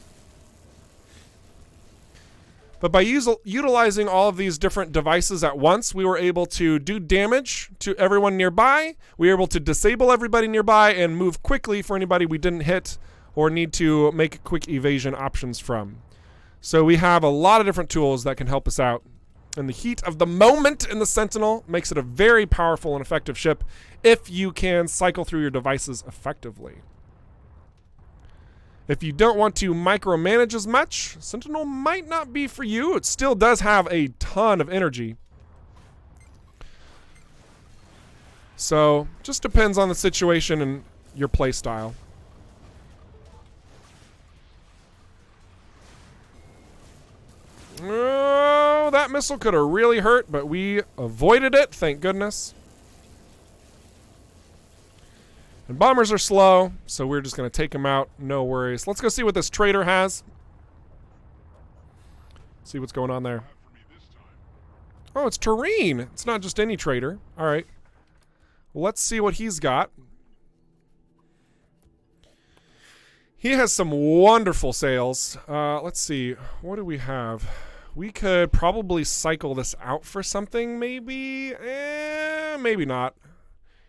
Speaker 1: But by utilizing all of these different devices at once, we were able to do damage to everyone nearby. We were able to disable everybody nearby and move quickly for anybody we didn't hit or need to make quick evasion options from. So we have a lot of different tools that can help us out. And the heat of the moment in the Sentinel makes it a very powerful and effective ship if you can cycle through your devices effectively. If you don't want to micromanage as much, Sentinel might not be for you. It still does have a ton of energy. So, just depends on the situation and your play style. Oh, that missile could have really hurt, but we avoided it, thank goodness. And bombers are slow, so we're just going to take them out. No worries. Let's go see what this trader has. See what's going on there. Oh, it's Terrene. It's not just any trader. All right. Well, let's see what he's got. He has some wonderful sails. Let's see. What do we have? We could probably cycle this out for something, maybe. Maybe not.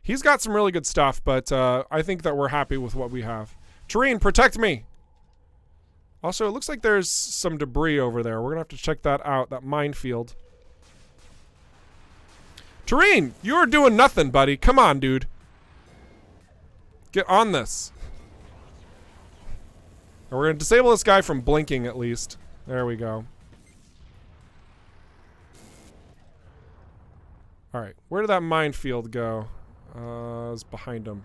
Speaker 1: He's got some really good stuff, but I think that we're happy with what we have. Tareen, protect me! Also, it looks like there's some debris over there. We're going to have to check that out, that minefield. Tareen, you're doing nothing, buddy. Come on, dude. Get on this. And we're going to disable this guy from blinking, at least. There we go. Alright, where did that minefield go? It's behind him.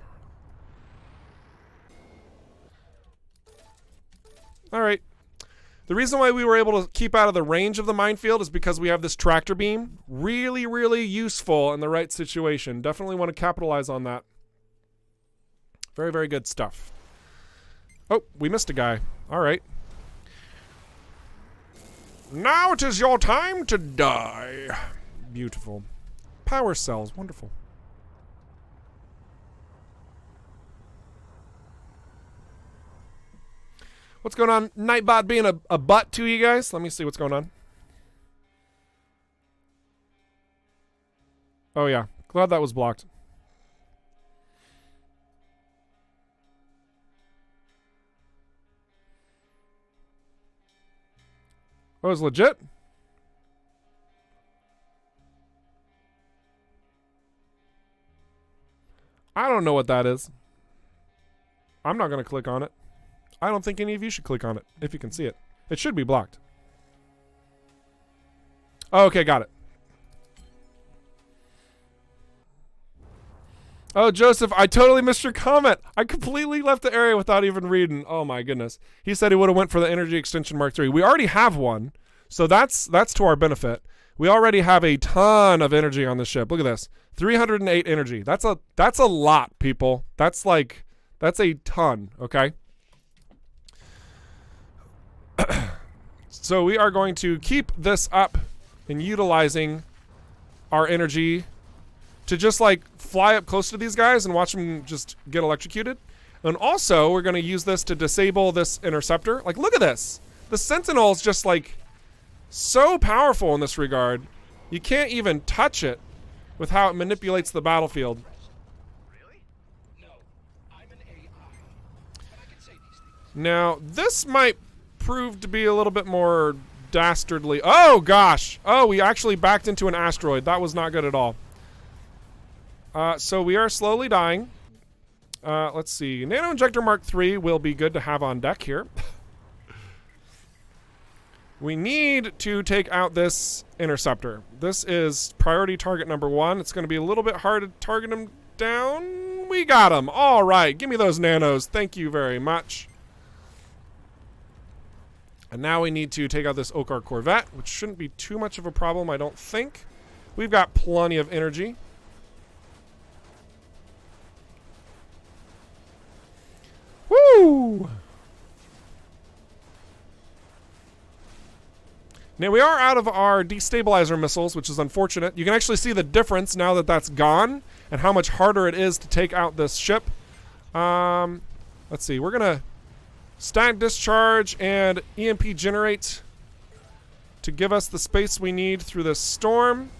Speaker 1: Alright. The reason why we were able to keep out of the range of the minefield is because we have this tractor beam. Really, really useful in the right situation. Definitely want to capitalize on that. Very, very good stuff. Oh, we missed a guy. Alright. Now it is your time to die. Beautiful. Power cells. Wonderful. What's going on? Nightbot being a butt to you guys? Let me see what's going on. Oh yeah. Glad that was blocked. Oh, it's legit? I don't know what that is. I'm not going to click on it. I don't think any of you should click on it, if you can see it. It should be blocked. Oh, okay, got it. Oh, Joseph, I totally missed your comment. I completely left the area without even reading. Oh my goodness. He said he would have went for the Energy Extension Mark III. We already have one, so that's to our benefit. We already have a ton of energy on the ship. Look at this. 308 energy. That's a lot, people. That's a ton, okay? So we are going to keep this up and utilizing our energy to just like fly up close to these guys and watch them just get electrocuted. And also we're going to use this to disable this interceptor. Like, look at this. The Sentinel's just like so powerful in this regard. You can't even touch it with how it manipulates the battlefield.
Speaker 2: Really? No, I'm an AI. But I can say these things.
Speaker 1: Now, this might prove to be a little bit more dastardly. Oh, gosh. Oh, we actually backed into an asteroid. That was not good at all. So we are slowly dying. Let's see. Nano Injector Mark III will be good to have on deck here. We need to take out this interceptor. This is priority target number 1. It's going to be a little bit hard to target him down. We got him. All right. Give me those nanos. Thank you very much. And now we need to take out this Okar Corvette, which shouldn't be too much of a problem, I don't think. We've got plenty of energy. Woo! Now we are out of our destabilizer missiles, which is unfortunate. You can actually see the difference now that that's gone and how much harder it is to take out this ship. Let's see. We're going to stack discharge and EMP generate to give us the space we need through this storm,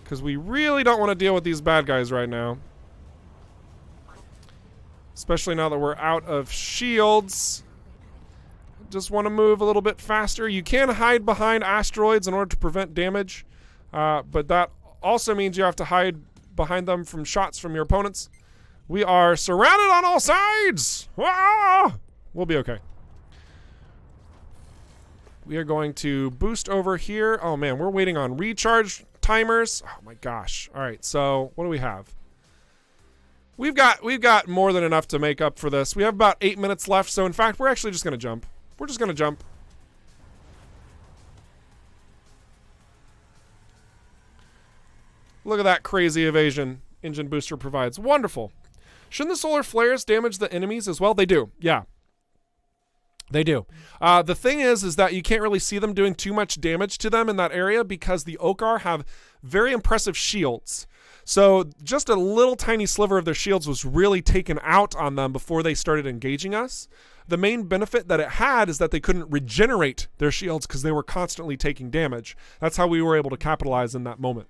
Speaker 1: because we really don't want to deal with these bad guys right now. Especially now that we're out of shields. Just want to move a little bit faster. You can hide behind asteroids in order to prevent damage, but that also means you have to hide behind them from shots from your opponents. We are surrounded on all sides! Ah! We'll be okay. We are going to boost over here. Oh man, we're waiting on recharge timers. Oh my gosh. All right, so what do we have? We've got more than enough to make up for this. We have about 8 minutes left, so in fact, we're actually just going to jump. We're just going to jump. Look at that crazy evasion engine booster provides. Wonderful. Shouldn't the solar flares damage the enemies as well? They do. Yeah. They do. The thing is that you can't really see them doing too much damage to them in that area because the Okar have very impressive shields. So just a little tiny sliver of their shields was really taken out on them before they started engaging us. The main benefit that it had is that they couldn't regenerate their shields because they were constantly taking damage. That's how we were able to capitalize in that moment.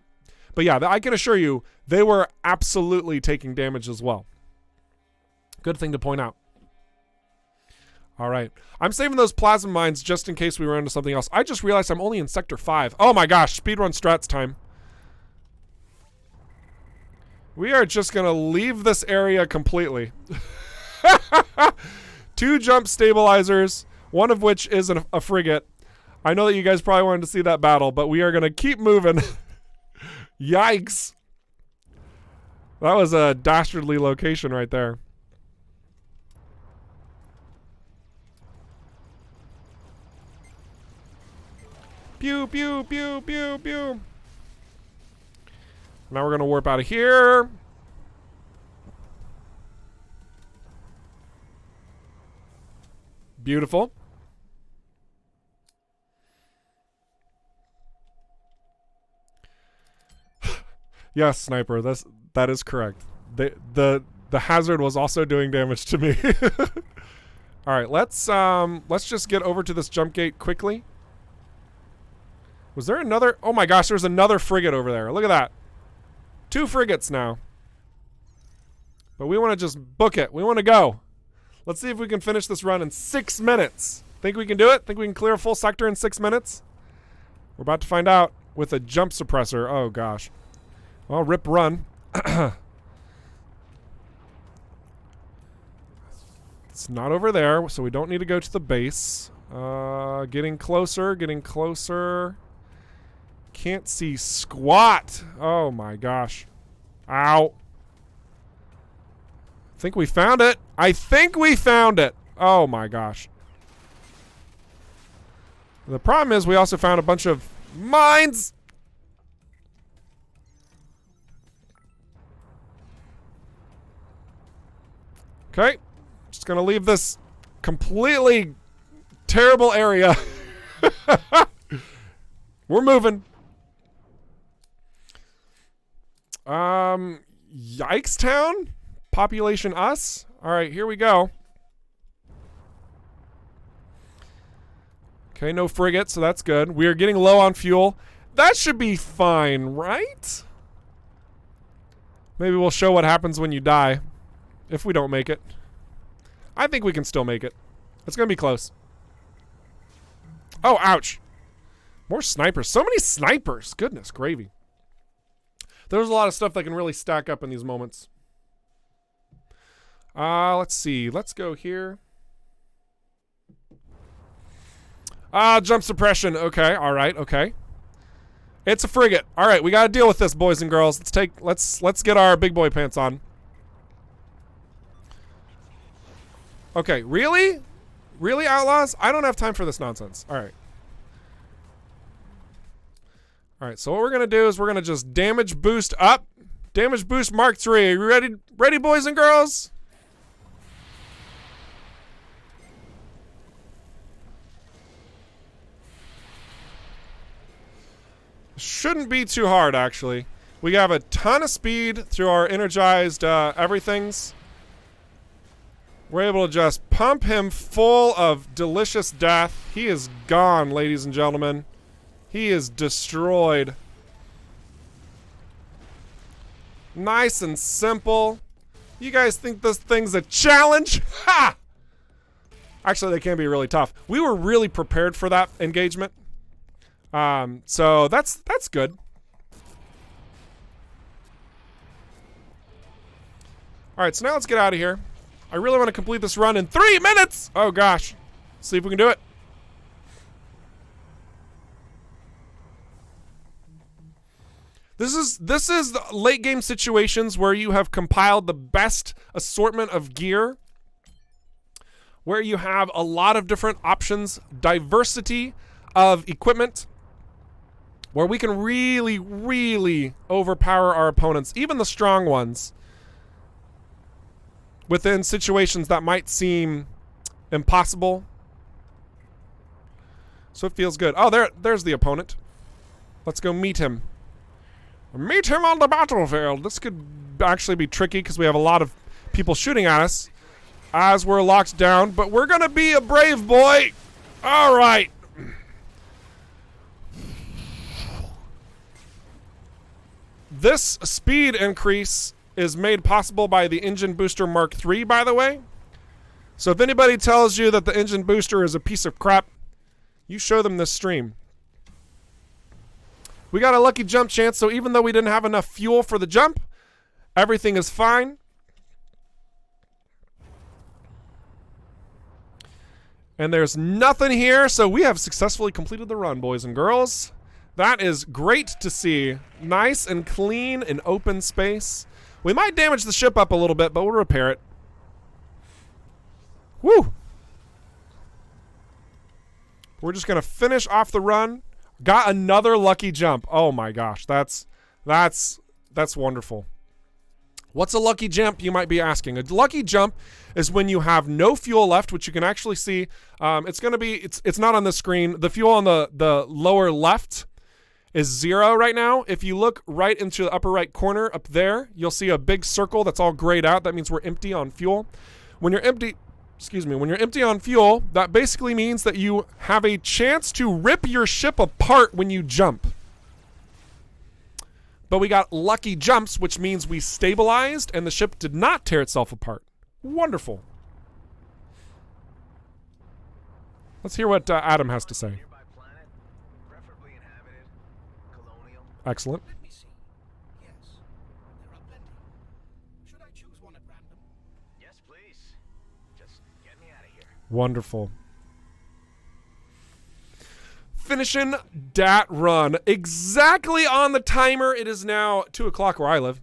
Speaker 1: But yeah, I can assure you, they were absolutely taking damage as well. Good thing to point out. All right. I'm saving those plasma mines just in case we run into something else. I just realized I'm only in Sector 5. Oh my gosh, speedrun strats time. We are just going to leave this area completely. 2 jump stabilizers, one of which is a frigate. I know that you guys probably wanted to see that battle, but we are going to keep moving. Yikes. That was a dastardly location right there. Pew, pew, pew, pew, pew. Now we're going to warp out of here. Beautiful. Yes, sniper. That is correct. The hazard was also doing damage to me. All right, let's just get over to this jump gate quickly. Was there another? Oh my gosh, there's another frigate over there. Look at that. 2 frigates now. But we want to just book it. We want to go. Let's see if we can finish this run in 6 minutes. Think we can do it? Think we can clear a full sector in 6 minutes? We're about to find out with a jump suppressor. Oh gosh. Well, rip run. It's not over there, so we don't need to go to the base. Getting closer, getting closer. Can't see squat. Oh my gosh. Ow. I think we found it. I think we found it. Oh my gosh. The problem is we also found a bunch of mines. Okay. Just gonna leave this completely terrible area. We're moving. Yikes town? Population us? Alright, here we go. Okay, no frigate, so that's good. We are getting low on fuel. That should be fine, right? Maybe we'll show what happens when you die. If we don't make it. I think we can still make it. It's gonna be close. Oh, ouch. More snipers. So many snipers. Goodness gravy. There's a lot of stuff that can really stack up in these moments. Let's see. Let's go here. Jump suppression. Okay, alright, okay. It's a frigate. Alright, we gotta deal with this, boys and girls. Let's get our big boy pants on. Okay, really? Really, Outlaws? I don't have time for this nonsense. Alright. Alright, so what we're going to do is we're going to just damage boost up. Damage boost Mark 3. Are you ready? Ready, boys and girls? Shouldn't be too hard, actually. We have a ton of speed through our energized everythings. We're able to just pump him full of delicious death. He is gone, ladies and gentlemen. He is destroyed. Nice and simple. You guys think this thing's a challenge? Ha! Actually, they can be really tough. We were really prepared for that engagement. So that's good. Alright, so now let's get out of here. I really want to complete this run in 3 minutes! Oh gosh. See if we can do it. This is the late game situations where you have compiled the best assortment of gear, where you have a lot of different options, diversity of equipment, where we can really, really overpower our opponents, even the strong ones, within situations that might seem impossible. So it feels good. Oh, there's the opponent. Let's go meet him. Meet him on the battlefield. This could actually be tricky because we have a lot of people shooting at us as we're locked down, but we're gonna be a brave boy. All right. This speed increase is made possible by the engine booster Mark III, by the way. So if anybody tells you that the engine booster is a piece of crap, you show them this stream. We got a lucky jump chance, so even though we didn't have enough fuel for the jump, everything is fine. And there's nothing here, so we have successfully completed the run, boys and girls. That is great to see. Nice and clean and open space. We might damage the ship up a little bit, but we'll repair it. Woo! We're just going to finish off the run. Got another lucky jump. Oh my gosh, that's wonderful. What's a lucky jump, you might be asking? A lucky jump is when you have no fuel left, which you can actually see. It's not on the screen. The fuel on the lower left is 0 right now. If you look right into the upper right corner up there, you'll see a big circle that's all grayed out. That means we're empty on fuel. When you're empty on fuel, that basically means that you have a chance to rip your ship apart when you jump. But we got lucky jumps, which means we stabilized and the ship did not tear itself apart. Wonderful. Let's hear what Adam has to say. Excellent.
Speaker 2: Let me see. Yes, there are plenty. Should I choose one at random? Yes, please. Just get me out of here.
Speaker 1: Wonderful. Finishing that run exactly on the timer. It is now 2 o'clock where I live.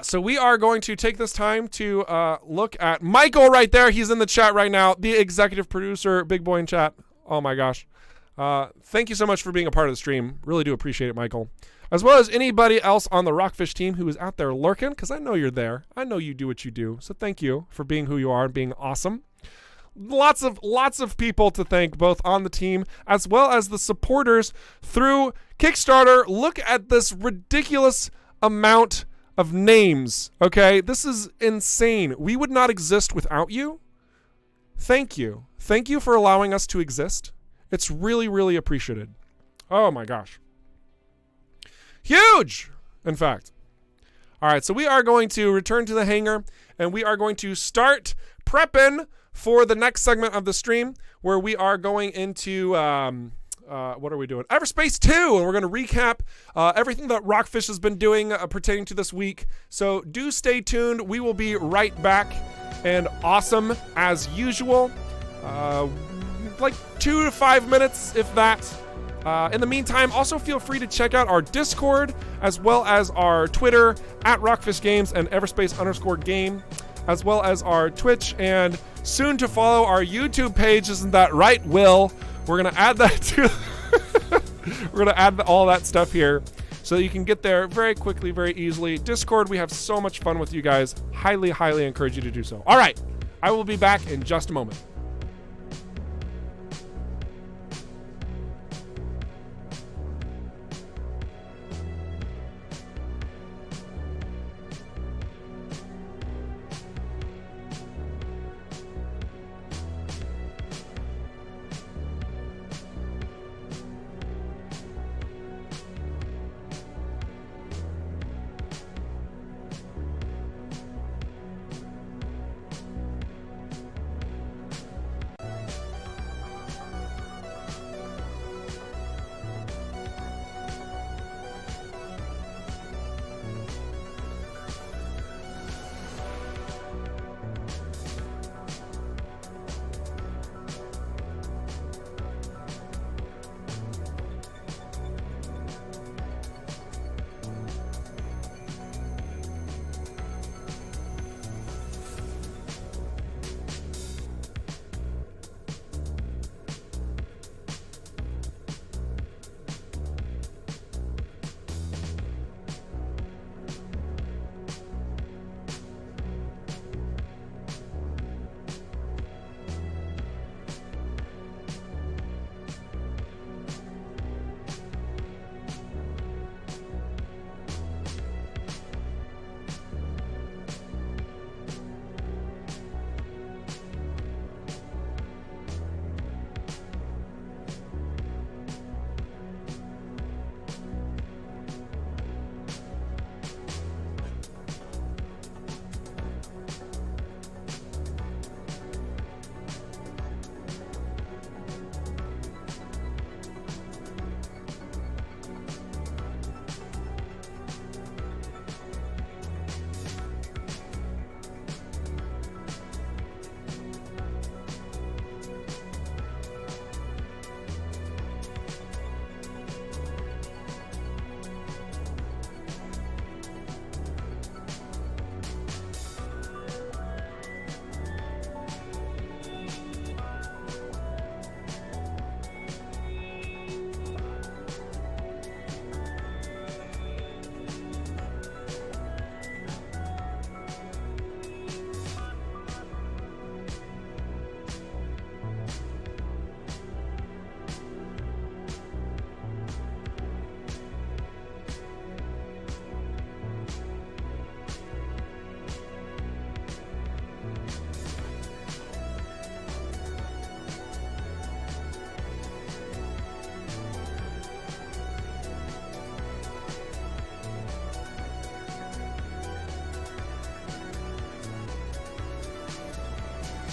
Speaker 1: So we are going to take this time to look at Michael right there. He's in the chat right now. The executive producer, big boy in chat. Oh my gosh. Thank you so much for being a part of the stream. Really do appreciate it, Michael. As well as anybody else on the Rockfish team who is out there lurking, because I know you're there. I know you do what you do. So thank you for being who you are and being awesome. Lots of people to thank, both on the team as well as the supporters through Kickstarter. Look at this ridiculous amount of names. Okay, this is insane. We would not exist without you. Thank you. Thank you for allowing us to exist. It's really, really appreciated. Oh my gosh. Huge, in fact. All right, so we are going to return to the hangar and we are going to start prepping for the next segment of the stream where we are going into, what are we doing? Everspace 2, and we're going to recap everything that Rockfish has been doing pertaining to this week. So do stay tuned. We will be right back, and awesome as usual. Like 2 to 5 minutes, if that. In the meantime, also feel free to check out our Discord as well as our Twitter at Rockfish Games and Everspace_game, as well as our Twitch and soon to follow our YouTube page. Isn't that right, Will? We're gonna add that to. We're gonna add all that stuff here so that you can get there very quickly, very easily. Discord, we have so much fun with you guys. Highly, highly encourage you to do so. All right, I will be back in just a moment.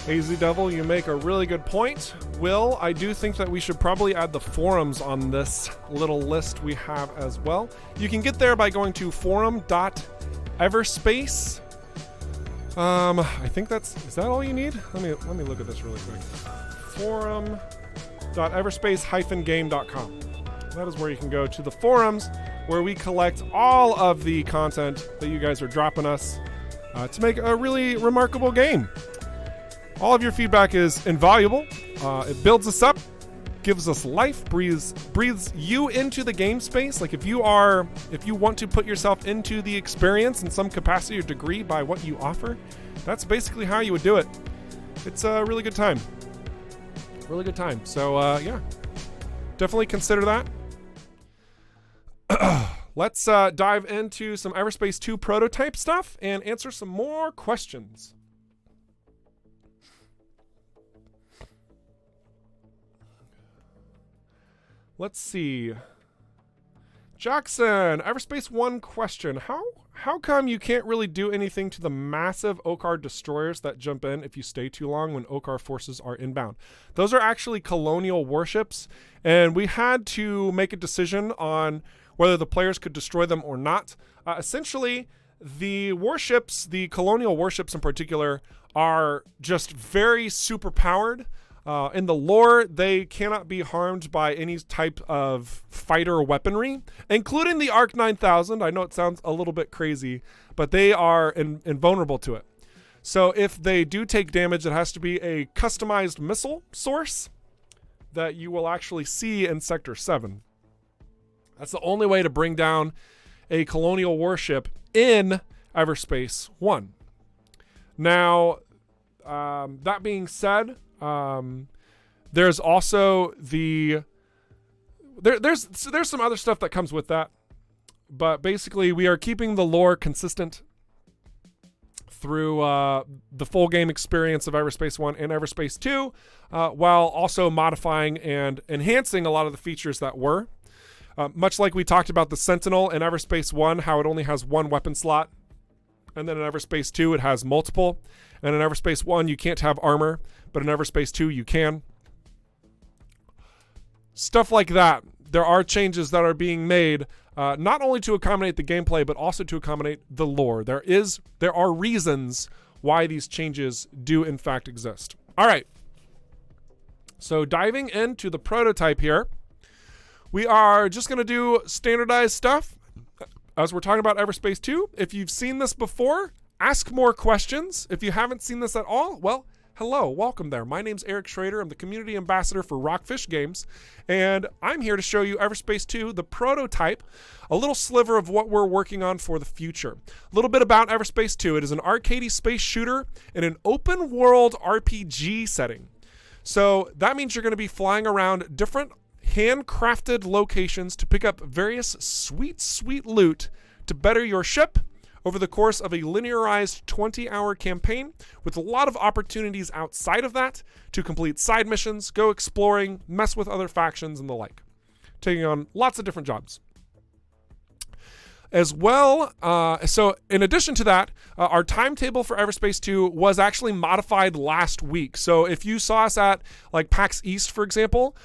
Speaker 1: AZ Devil, you make a really good point. Will, I do think that we should probably add the forums on this little list we have as well. You can get there by going to forum.everspace. I think is that all you need? Let me look at this really quick. Forum.everspace-game.com. That is where you can go to the forums, where we collect all of the content that you guys are dropping us to make a really remarkable game. All of your feedback is invaluable. It builds us up, gives us life, breathes you into the game space. Like if you want to put yourself into the experience in some capacity or degree by what you offer, that's basically how you would do it. It's a really good time. Really good time. So yeah, definitely consider that. Let's dive into some Everspace 2 prototype stuff and answer some more questions. Let's see. Jackson, Everspace 1 question. How come you can't really do anything to the massive Okar destroyers that jump in if you stay too long when Okar forces are inbound? Those are actually colonial warships, and we had to make a decision on whether the players could destroy them or not. Essentially, the warships, the colonial warships in particular, are just very super powered. In the lore, they cannot be harmed by any type of fighter weaponry, including the Arc 9000. I know it sounds a little bit crazy, but they are invulnerable to it. So if they do take damage, it has to be a customized missile source that you will actually see in Sector 7. That's the only way to bring down a colonial warship in Everspace 1. Now, that being said, there's also there's some other stuff that comes with that, but basically we are keeping the lore consistent through the full game experience of Everspace 1 and Everspace 2, while also modifying and enhancing a lot of the features that were. Much like we talked about the Sentinel in Everspace 1, how it only has one weapon slot, and then in Everspace 2 it has multiple, and in Everspace 1 you can't have armor, but in Everspace 2 you can. Stuff like that. There are changes that are being made, not only to accommodate the gameplay, but also to accommodate the lore. There are reasons why these changes do in fact exist. All right. So diving into the prototype here, we are just going to do standardized stuff as we're talking about Everspace 2. If you've seen this before, ask more questions. If you haven't seen this at all, well, hello, welcome there. My name's Eric Schrader. I'm the community ambassador for Rockfish Games, and I'm here to show you Everspace 2, the prototype, a little sliver of what we're working on for the future. A little bit about Everspace 2. It is an arcadey space shooter in an open world RPG setting. So that means you're going to be flying around different handcrafted locations to pick up various sweet loot to better your ship over the course of a linearized 20-hour campaign, with a lot of opportunities outside of that to complete side missions, go exploring, mess with other factions, and the like. Taking on lots of different jobs. As well, so in addition to that, our timetable for Everspace 2 was actually modified last week. So if you saw us at like PAX East, for example,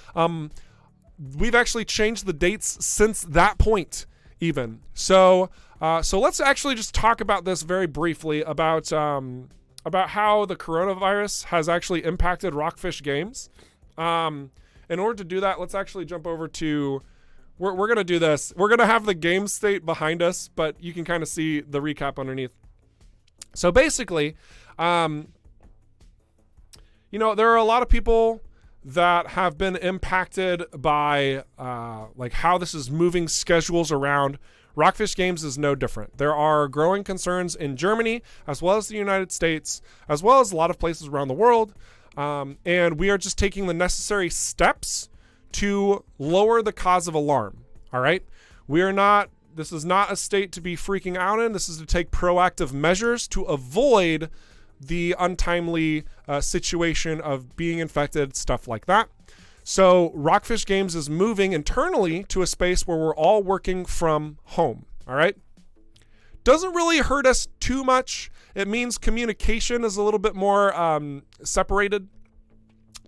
Speaker 1: we've actually changed the dates since that point even. So let's actually just talk about this very briefly about how the coronavirus has actually impacted Rockfish Games. In order to do that, let's actually jump over to, we're going to do this. We're going to have the game state behind us, but you can kind of see the recap underneath. So basically, there are a lot of people that have been impacted by like how this is moving schedules around. Rockfish Games is no different. There are growing concerns in Germany, as well as the United States, as well as a lot of places around the world. And we are just taking the necessary steps to lower the cause of alarm. All right. This is not a state to be freaking out in. This is to take proactive measures to avoid the untimely situation of being infected, stuff like that. So Rockfish Games is moving internally to a space where we're all working from home. All right. Doesn't really hurt us too much. It means communication is a little bit more separated.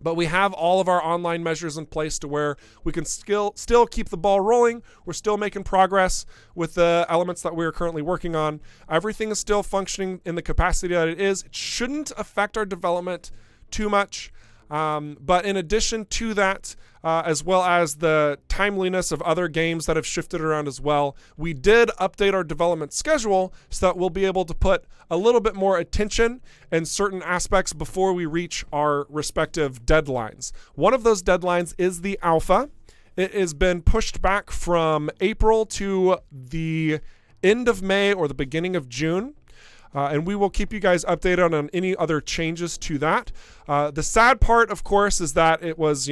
Speaker 1: But we have all of our online measures in place to where we can still keep the ball rolling. We're still making progress with the elements that we're currently working on. Everything is still functioning in the capacity that it is. It shouldn't affect our development too much. But in addition to that, as well as the timeliness of other games that have shifted around as well, we did update our development schedule so that we'll be able to put a little bit more attention in certain aspects before we reach our respective deadlines. One of those deadlines is the alpha. It has been pushed back from April to the end of May or the beginning of June. And we will keep you guys updated on any other changes to that. The sad part, of course, is that it was,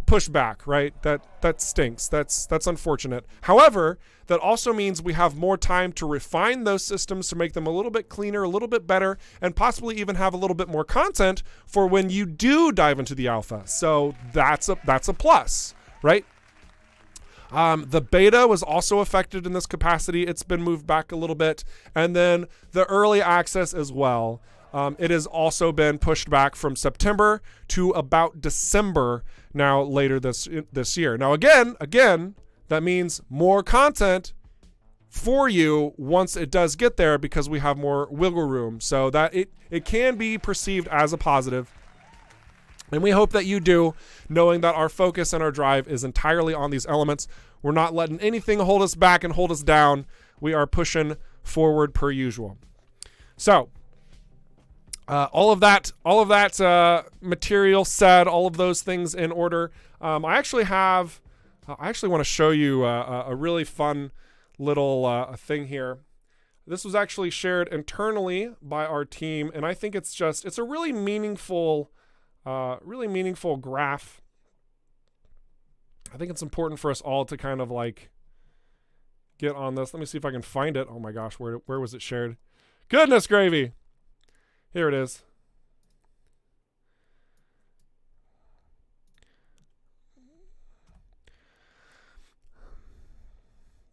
Speaker 1: pushed back, right? That stinks. That's unfortunate. However, that also means we have more time to refine those systems to make them a little bit cleaner, a little bit better, and possibly even have a little bit more content for when you do dive into the alpha. So that's a plus, right? The beta was also affected in this capacity. It's been moved back a little bit. And then the early access as well. It has also been pushed back from September to about December now later this year. Now, again, that means more content for you once it does get there because we have more wiggle room. So that it can be perceived as a positive. And we hope that you do, knowing that our focus and our drive is entirely on these elements. We're not letting anything hold us back and hold us down. We are pushing forward per usual. So, all of that material said, all of those things in order. I actually want to show you a really fun little thing here. This was actually shared internally by our team, and I think it's a really meaningful graph. I think it's important for us all to kind of like get on this. Let me see if I can find it. Oh my gosh, where was it shared? Goodness gravy. Here it is.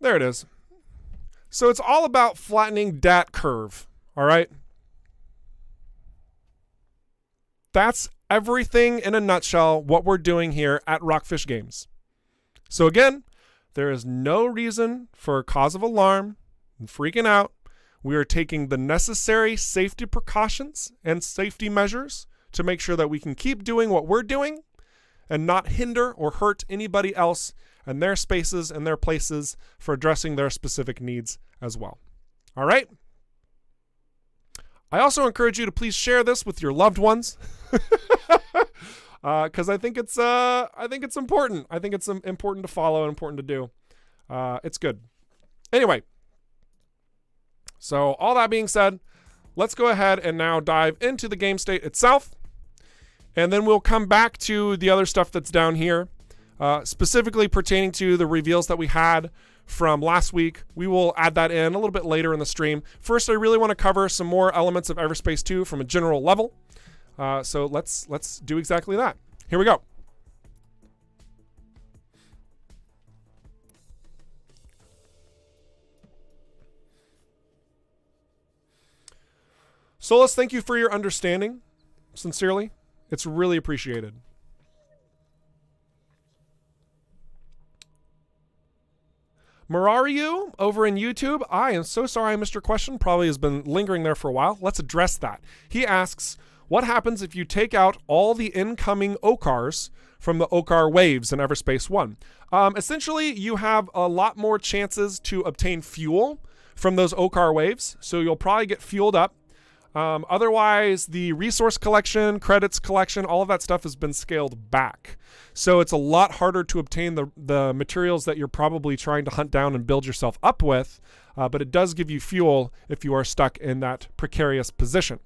Speaker 1: There it is. So it's all about flattening that curve, all right? That's everything in a nutshell what we're doing here at Rockfish Games. So again, there is no reason for cause of alarm and freaking out. We are taking the necessary safety precautions and safety measures to make sure that we can keep doing what we're doing and not hinder or hurt anybody else and their spaces and their places for addressing their specific needs as well. All right? I also encourage you to please share this with your loved ones. Because I think it's important. I think it's important to follow and important to do. It's good. Anyway, so all that being said, let's go ahead and now dive into the game state itself, and then we'll come back to the other stuff that's down here, specifically pertaining to the reveals that we had from last week. We will add that in a little bit later in the stream. First, I really want to cover some more elements of Everspace 2 from a general level. So let's do exactly that. Here we go. Solus, thank you for your understanding. Sincerely, it's really appreciated. Marariu over in YouTube, I am so sorry I missed your question. Probably has been lingering there for a while. Let's address that. He asks, what happens if you take out all the incoming OCARs from the OCAR waves in Everspace 1? Essentially, you have a lot more chances to obtain fuel from those OCAR waves, so you'll probably get fueled up. Otherwise, the resource collection, credits collection, all of that stuff has been scaled back. So it's a lot harder to obtain the materials that you're probably trying to hunt down and build yourself up with, but it does give you fuel if you are stuck in that precarious position.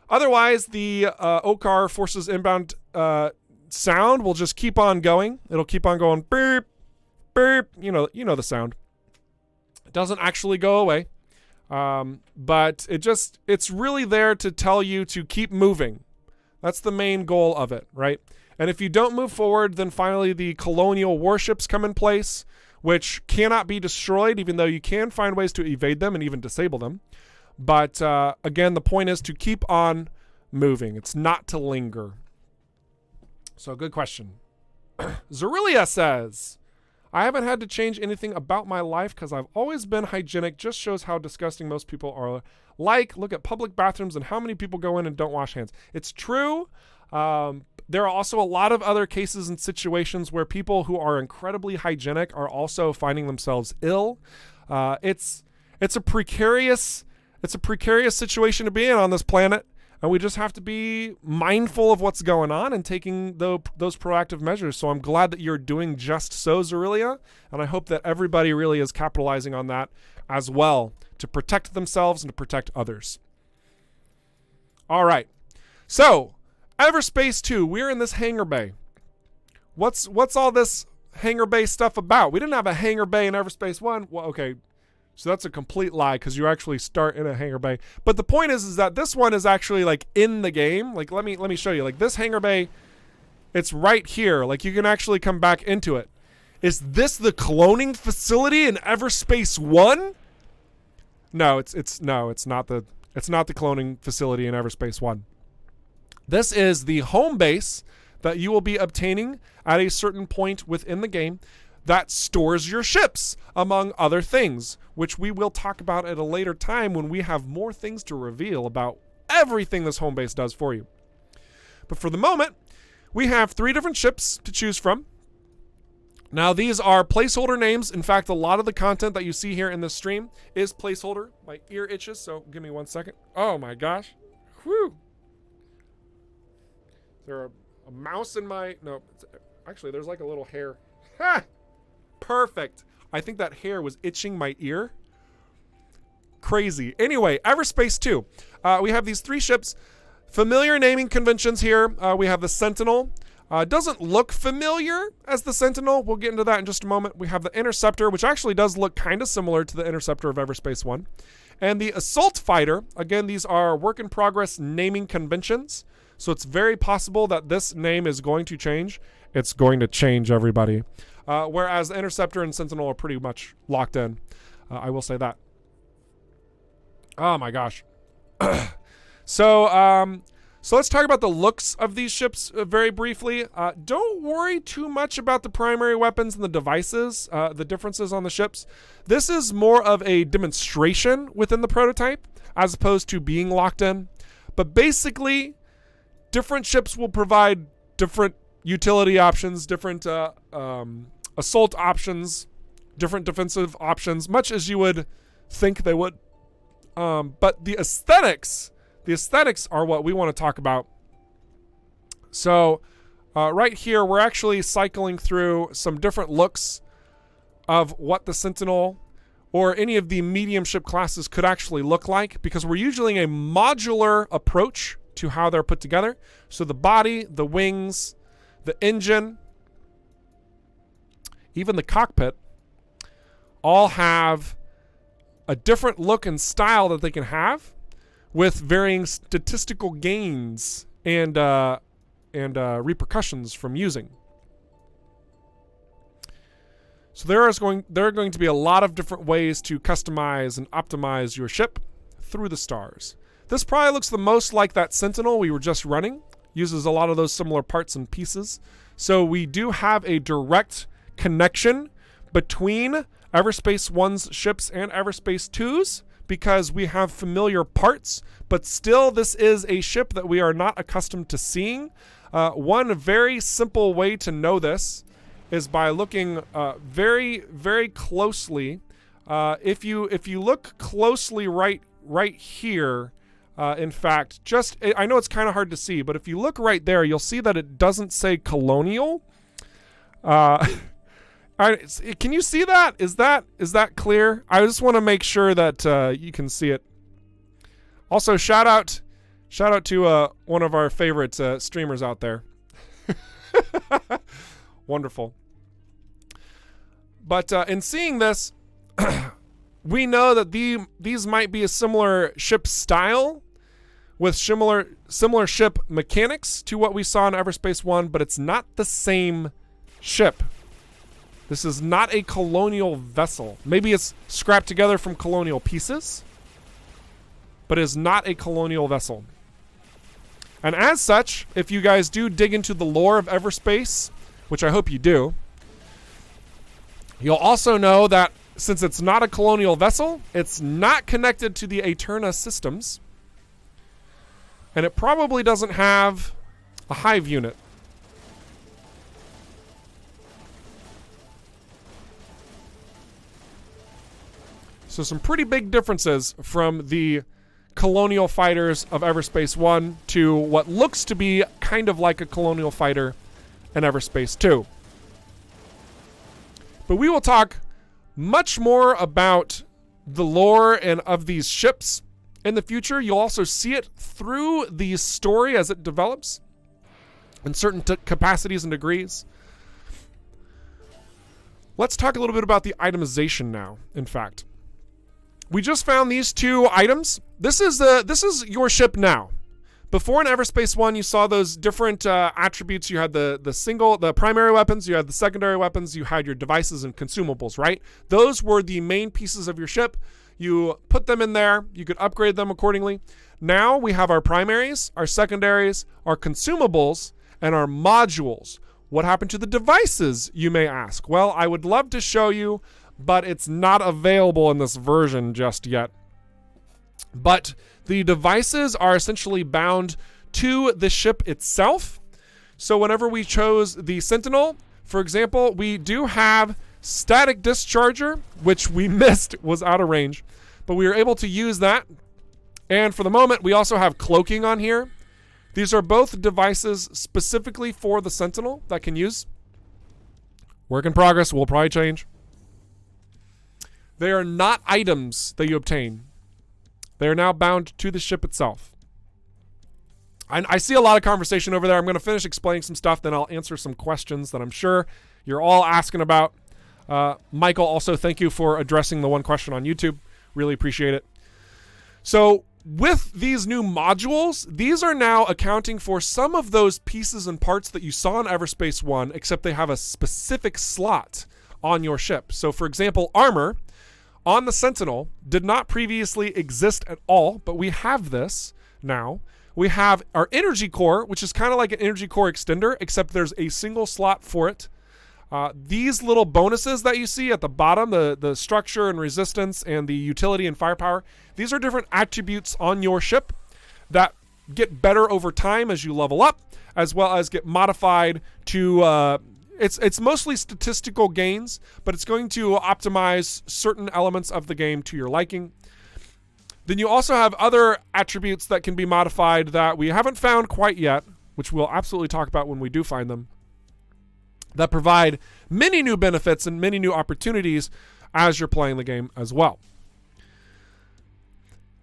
Speaker 1: Otherwise, the OCAR forces inbound sound will just keep on going. It'll keep on going, beep, beep, you know the sound. It doesn't actually go away. But it's really there to tell you to keep moving. That's the main goal of it, right? And if you don't move forward, then finally the colonial warships come in place, which cannot be destroyed, even though you can find ways to evade them and even disable them. But again, the point is to keep on moving. It's not to linger. So good question. Zerilia says, I haven't had to change anything about my life because I've always been hygienic. Just shows how disgusting most people are. Like, look at public bathrooms and how many people go in and don't wash hands. It's true. There are also a lot of other cases and situations where people who are incredibly hygienic are also finding themselves ill. It's a precarious situation to be in on this planet, and we just have to be mindful of what's going on and taking those proactive measures. So I'm glad that you're doing just so, Zerilia, and I hope that everybody really is capitalizing on that as well to protect themselves and to protect others. All right, so Everspace 2, we're in this hangar bay. What's all this hangar bay stuff about? We didn't have a hangar bay in Everspace 1. Well, okay, so that's a complete lie because you actually start in a hangar bay. But the point is that this one is actually like in the game. Like let me show you. Like this hangar bay, it's right here. Like you can actually come back into it. Is this the cloning facility in Everspace 1? No, it's not the cloning facility in Everspace 1. This is the home base that you will be obtaining at a certain point within the game that stores your ships, among other things, which we will talk about at a later time when we have more things to reveal about everything this home base does for you. But for the moment, we have 3 different ships to choose from. Now, these are placeholder names. In fact, a lot of the content that you see here in this stream is placeholder. My ear itches, so give me 1 second. Oh my gosh. Whew. Is there a mouse in my... No, actually, there's like a little hair. Ha! Perfect. I think that hair was itching my ear. Crazy. Anyway, Everspace 2. We have these 3 ships. Familiar naming conventions here. We have the Sentinel. Doesn't look familiar as the Sentinel. We'll get into that in just a moment. We have the Interceptor, which actually does look kind of similar to the Interceptor of Everspace 1. And the Assault Fighter. Again, these are work in progress naming conventions. So it's very possible that this name is going to change. It's going to change, everybody. Whereas the Interceptor and Sentinel are pretty much locked in. I will say that. Oh my gosh. So let's talk about the looks of these ships very briefly. Don't worry too much about the primary weapons and the devices, the differences on the ships. This is more of a demonstration within the prototype as opposed to being locked in. But basically, different ships will provide different utility options, different assault options, different defensive options, much as you would think they would. But the aesthetics are what we want to talk about. So right here, we're actually cycling through some different looks of what the Sentinel or any of the medium ship classes could actually look like, because we're using a modular approach to how they're put together. So the body, the wings, the engine, even the cockpit, all have a different look and style that they can have, with varying statistical gains and repercussions from using. So there are going to be a lot of different ways to customize and optimize your ship through the stars. This probably looks the most like that Sentinel we were just running. Uses a lot of those similar parts and pieces. So we do have a direct connection between Everspace 1's ships and Everspace 2's, because we have familiar parts, but still this is a ship that we are not accustomed to seeing. One very simple way to know this is by looking very, very closely. If you look closely right here, in fact, I know it's kind of hard to see, but if you look right there, you'll see that it doesn't say Colonial. Can you see that? Is that clear? I just want to make sure that you can see it. Also, shout out to one of our favorite streamers out there. Wonderful. But in seeing this, we know that these might be a similar ship style with similar ship mechanics to what we saw in Everspace 1, but it's not the same ship. This is not a colonial vessel. Maybe it's scrapped together from colonial pieces, but is not a colonial vessel. And as such, if you guys do dig into the lore of Everspace, which I hope you do, you'll also know that since it's not a colonial vessel, it's not connected to the Aeterna systems, and it probably doesn't have a hive unit. So some pretty big differences from the colonial fighters of Everspace 1 to what looks to be kind of like a colonial fighter in Everspace 2. But we will talk much more about the lore and of these ships in the future. You'll also see it through the story as it develops in certain capacities and degrees. Let's talk a little bit about the itemization now, in fact. We just found these two items. This is your ship now. Before in Everspace 1, you saw those different attributes. You had the primary weapons, you had the secondary weapons, you had your devices and consumables, right? Those were the main pieces of your ship. You put them in there, you could upgrade them accordingly. Now we have our primaries, our secondaries, our consumables, and our modules. What happened to the devices, you may ask? Well, I would love to show you, but it's not available in this version just yet. But the devices are essentially bound to the ship itself. So whenever we chose the Sentinel, for example, we do have static discharger, which we missed was out of range, but we were able to use that. And for the moment, we also have cloaking on here. These are both devices specifically for the Sentinel that can use. Work in progress, will probably change. They are not items that you obtain. They are now bound to the ship itself. I see a lot of conversation over there. I'm going to finish explaining some stuff, then I'll answer some questions that I'm sure you're all asking about. Michael, also thank you for addressing the one question on YouTube. Really appreciate it. So with these new modules, these are now accounting for some of those pieces and parts that you saw in Everspace 1, except they have a specific slot on your ship. So for example, armor on the Sentinel did not previously exist at all, but we have this now. We have our energy core, which is kind of like an energy core extender, except there's a single slot for it. These little bonuses that you see at the bottom, the structure and resistance and the utility and firepower, these are different attributes on your ship that get better over time as you level up, as well as get modified to it's mostly statistical gains, but it's going to optimize certain elements of the game to your liking. Then you also have other attributes that can be modified that we haven't found quite yet, which we'll absolutely talk about when we do find them, that provide many new benefits and many new opportunities as you're playing the game as well.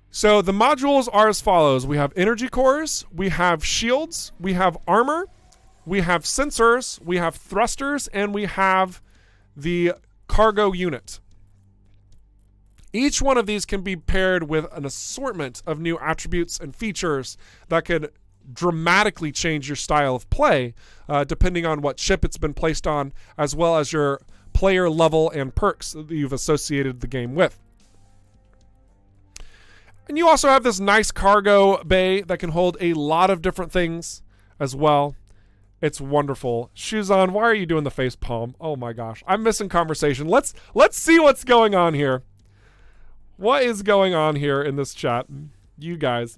Speaker 1: So the modules are as follows. We have energy cores, we have shields, we have armor, we have sensors, we have thrusters, and we have the cargo unit. Each one of these can be paired with an assortment of new attributes and features that could dramatically change your style of play, depending on what ship it's been placed on, as well as your player level and perks that you've associated the game with. And you also have this nice cargo bay that can hold a lot of different things as well. It's wonderful. Shoes on, why are you doing the face palm? Oh my gosh, I'm missing conversation. Let's see what's going on here. What is going on here in this chat? You guys.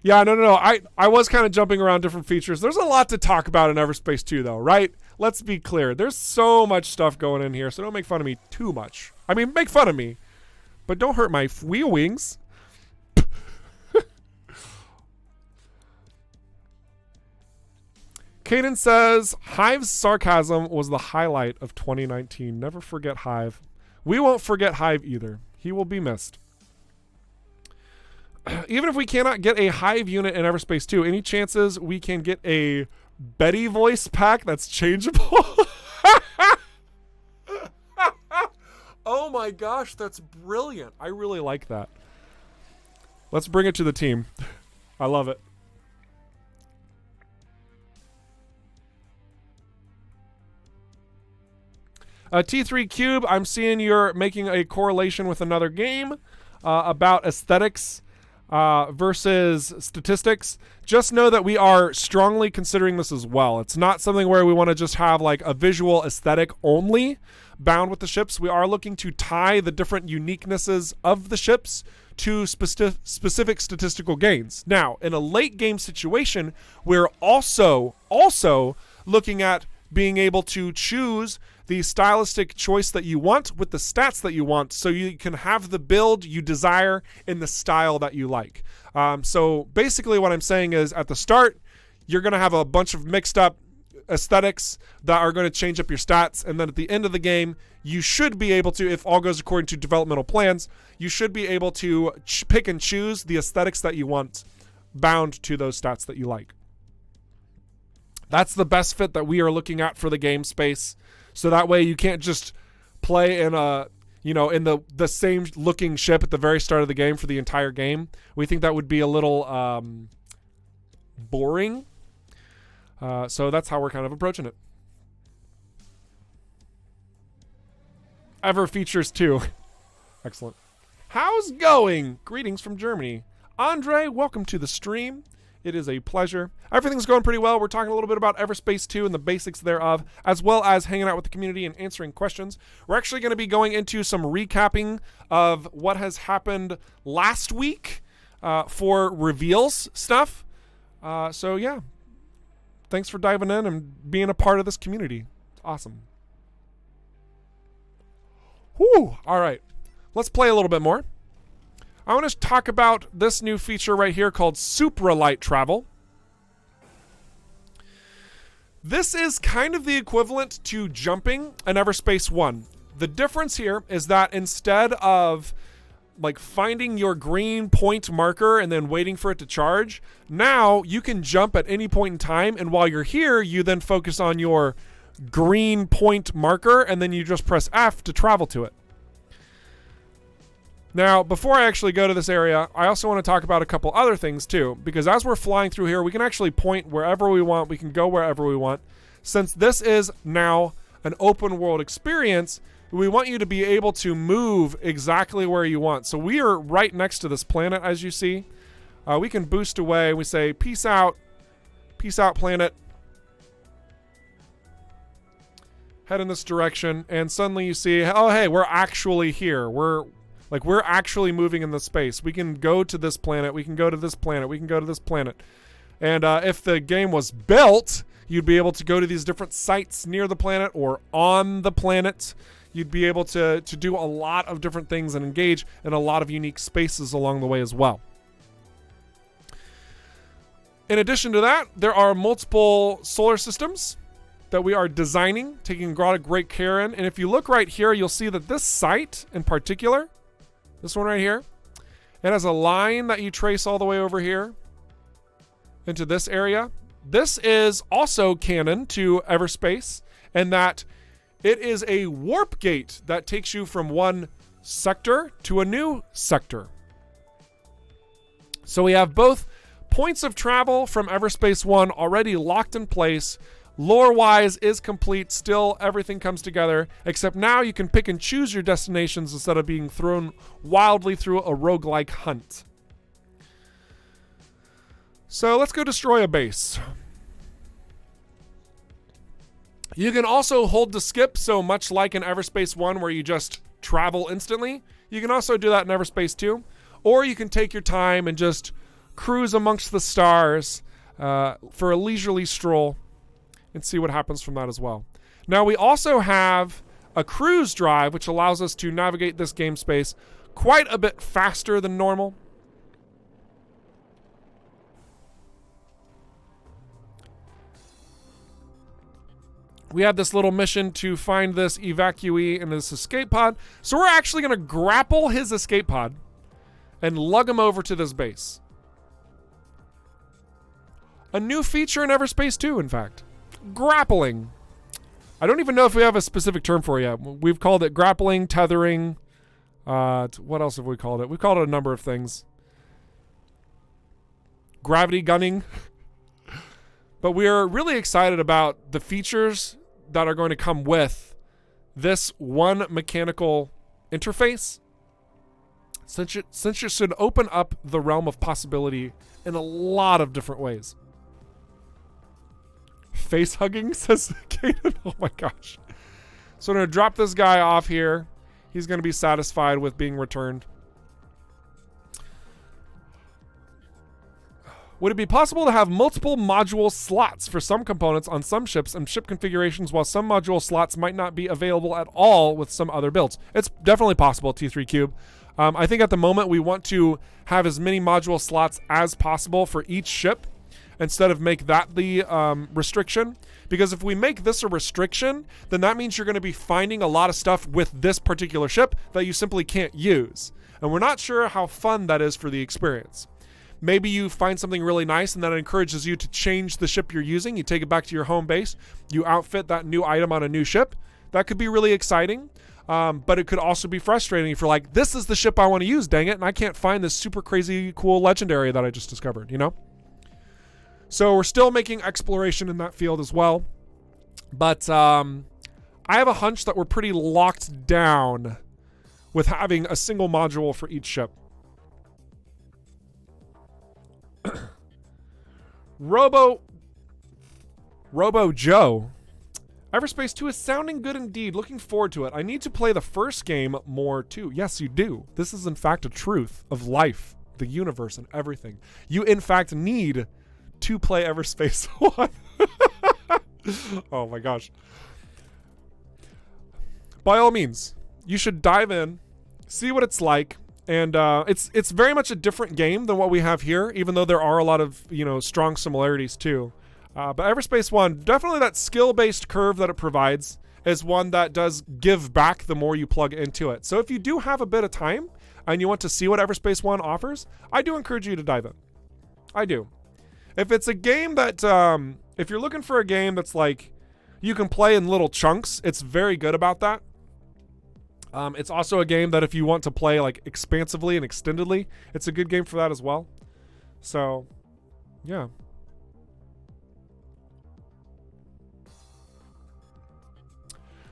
Speaker 1: Yeah, no. I was kind of jumping around different features. There's a lot to talk about in Everspace 2 though, right? Let's be clear. There's so much stuff going in here, so don't make fun of me too much. I mean, make fun of me, but don't hurt my wheel wings. Kaden says, Hive's sarcasm was the highlight of 2019. Never forget Hive. We won't forget Hive either. He will be missed. Even if we cannot get a Hive unit in Everspace 2, any chances we can get a Betty voice pack that's changeable? Oh my gosh, that's brilliant. I really like that. Let's bring it to the team. I love it. T3 Cube, I'm seeing you're making a correlation with another game about aesthetics versus statistics. Just know that we are strongly considering this as well. It's not something where we want to just have like a visual aesthetic only bound with the ships. We are looking to tie the different uniquenesses of the ships to specific statistical gains. Now, in a late game situation, we're also looking at being able to choose the stylistic choice that you want with the stats that you want, so you can have the build you desire in the style that you like. So basically what I'm saying is, at the start, you're going to have a bunch of mixed up aesthetics that are going to change up your stats, and then at the end of the game, you should be able to, if all goes according to developmental plans, you should be able to pick and choose the aesthetics that you want bound to those stats that you like. That's the best fit that we are looking at for the game space. So that way you can't just play in in the same looking ship at the very start of the game for the entire game. We think that would be a little boring. So that's how we're kind of approaching it. Ever features too. Excellent. How's going? Greetings from Germany. Andre, welcome to the stream. It is a pleasure. Everything's going pretty well. We're talking a little bit about Everspace 2 and the basics thereof, as well as hanging out with the community and answering questions. We're actually going to be going into some recapping of what has happened last week for reveals stuff. So yeah, thanks for diving in and being a part of this community. It's awesome. Whew. All right, let's play a little bit more. I want to talk about this new feature right here called Supralight Travel. This is kind of the equivalent to jumping in Everspace 1. The difference here is that instead of like finding your green point marker and then waiting for it to charge, now you can jump at any point in time, and while you're here, you then focus on your green point marker and then you just press F to travel to it. Now, before I actually go to this area, I also want to talk about a couple other things too, because as we're flying through here, we can actually point wherever we want. We can go wherever we want. Since this is now an open world experience, we want you to be able to move exactly where you want. So we are right next to this planet, as you see. We can boost away. We say, peace out planet. Head in this direction, and suddenly you see, oh hey, we're actually here. We're actually moving in the space. We can go to this planet. We can go to this planet. We can go to this planet. And if the game was built, you'd be able to go to these different sites near the planet or on the planet. You'd be able to do a lot of different things and engage in a lot of unique spaces along the way as well. In addition to that, there are multiple solar systems that we are designing, taking a lot of great care in. And if you look right here, you'll see that this site in particular, this one right here, it has a line that you trace all the way over here into this area. This is also canon to Everspace, and that it is a warp gate that takes you from one sector to a new sector. So we have both points of travel from Everspace 1 already locked in place. Lore-wise is complete. Still, everything comes together, except now you can pick and choose your destinations instead of being thrown wildly through a roguelike hunt. So let's go destroy a base. You can also hold to skip, so much like in Everspace 1 where you just travel instantly, you can also do that in Everspace 2. Or you can take your time and just cruise amongst the stars for a leisurely stroll and see what happens from that as well. Now we also have a cruise drive, which allows us to navigate this game space quite a bit faster than normal. We have this little mission to find this evacuee in this escape pod. So we're actually going to grapple his escape pod and lug him over to this base. A new feature in Everspace 2, in fact. Grappling. I don't even know if we have a specific term for it yet. We've called it grappling, tethering. What else have we called it? We've called it a number of things. Gravity gunning. But we are really excited about the features that are going to come with this one mechanical interface, since it should open up the realm of possibility in a lot of different ways. Face hugging, says Kaden. Oh my gosh. So I'm going to drop this guy off here. He's going to be satisfied with being returned. Would it be possible to have multiple module slots for some components on some ships and ship configurations, while some module slots might not be available at all with some other builds? It's definitely possible, T3 Cube. I think at the moment we want to have as many module slots as possible for each ship instead of make that the restriction. Because if we make this a restriction, then that means you're going to be finding a lot of stuff with this particular ship that you simply can't use. And we're not sure how fun that is for the experience. Maybe you find something really nice and that encourages you to change the ship you're using. You take it back to your home base. You outfit that new item on a new ship. That could be really exciting. But it could also be frustrating if you're like, this is the ship I want to use, dang it. And I can't find this super crazy cool legendary that I just discovered, you know? So we're still making exploration in that field as well. But I have a hunch that we're pretty locked down with having a single module for each ship. Robo Joe. Everspace 2 is sounding good indeed. Looking forward to it. I need to play the first game more too. Yes, you do. This is in fact a truth of life, the universe, and everything. You in fact need to play Everspace 1. Oh my gosh. By all means, you should dive in, see what it's like. And it's very much a different game than what we have here, even though there are a lot of, strong similarities too. But Everspace 1, definitely that skill-based curve that it provides is one that does give back the more you plug into it. So if you do have a bit of time and you want to see what Everspace 1 offers, I do encourage you to dive in. I do. If it's a game that, if you're looking for a game that's like, you can play in little chunks, it's very good about that. It's also a game that if you want to play like expansively and extendedly, it's a good game for that as well. So, yeah.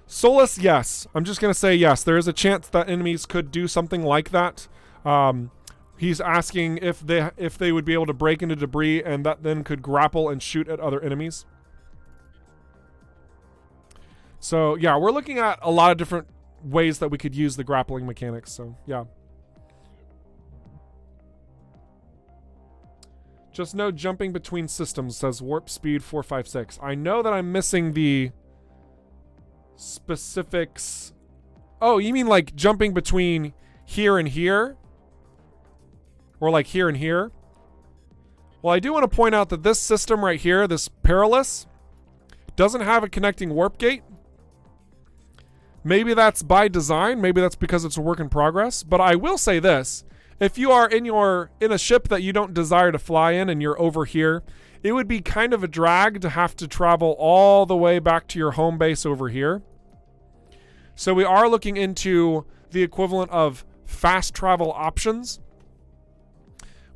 Speaker 1: Solus, yes. I'm just going to say yes. There is a chance that enemies could do something like that. He's asking if they would be able to break into debris and that then could grapple and shoot at other enemies. So, yeah, we're looking at a lot of different ways that we could use the grappling mechanics. So, yeah. Just no jumping between systems, says Warp Speed 456. I know that I'm missing the specifics. Oh, you mean like jumping between here and here? Or like here and here? Well, I do want to point out that this system right here, this Perilous, doesn't have a connecting warp gate. Maybe that's by design. Maybe that's because it's a work in progress. But I will say this. If you are in a ship that you don't desire to fly in and you're over here, it would be kind of a drag to have to travel all the way back to your home base over here. So we are looking into the equivalent of fast travel options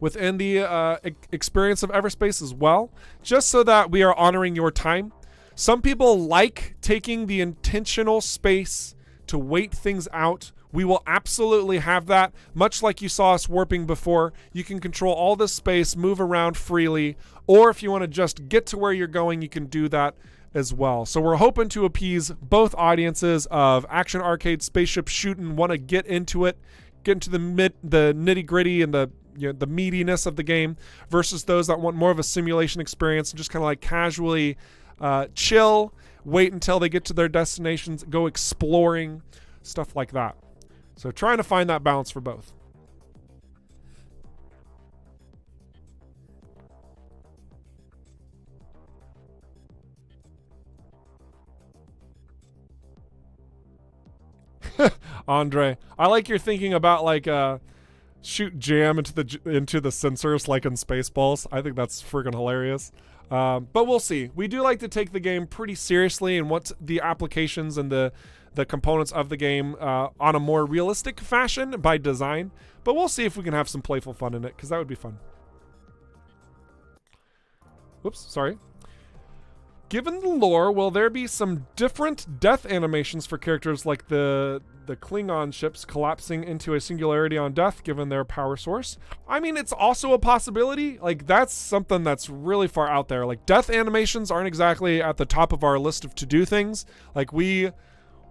Speaker 1: within the experience of Everspace as well, just so that we are honoring your time. Some people like taking the intentional space to wait things out. We will absolutely have that. Much like you saw us warping before, you can control all this space, move around freely, or if you want to just get to where you're going, you can do that as well. So we're hoping to appease both audiences of action arcade spaceship shooting, want to get into it, get into the nitty gritty and the meatiness of the game, versus those that want more of a simulation experience and just kind of like casually chill, wait until they get to their destinations, go exploring, stuff like that. So trying to find that balance for both. Andre, I like your thinking about like shoot jam into the sensors like in Spaceballs. I think that's freaking hilarious. But we'll see. We do like to take the game pretty seriously and what's the applications and the components of the game on a more realistic fashion by design. But we'll see if we can have some playful fun in it, because that would be fun. Whoops, sorry. Given the lore, will there be some different death animations for characters like the Klingon ships collapsing into a singularity on death given their power source? I mean, it's also a possibility. Like, that's something that's really far out there. Like, death animations aren't exactly at the top of our list of to-do things. Like, we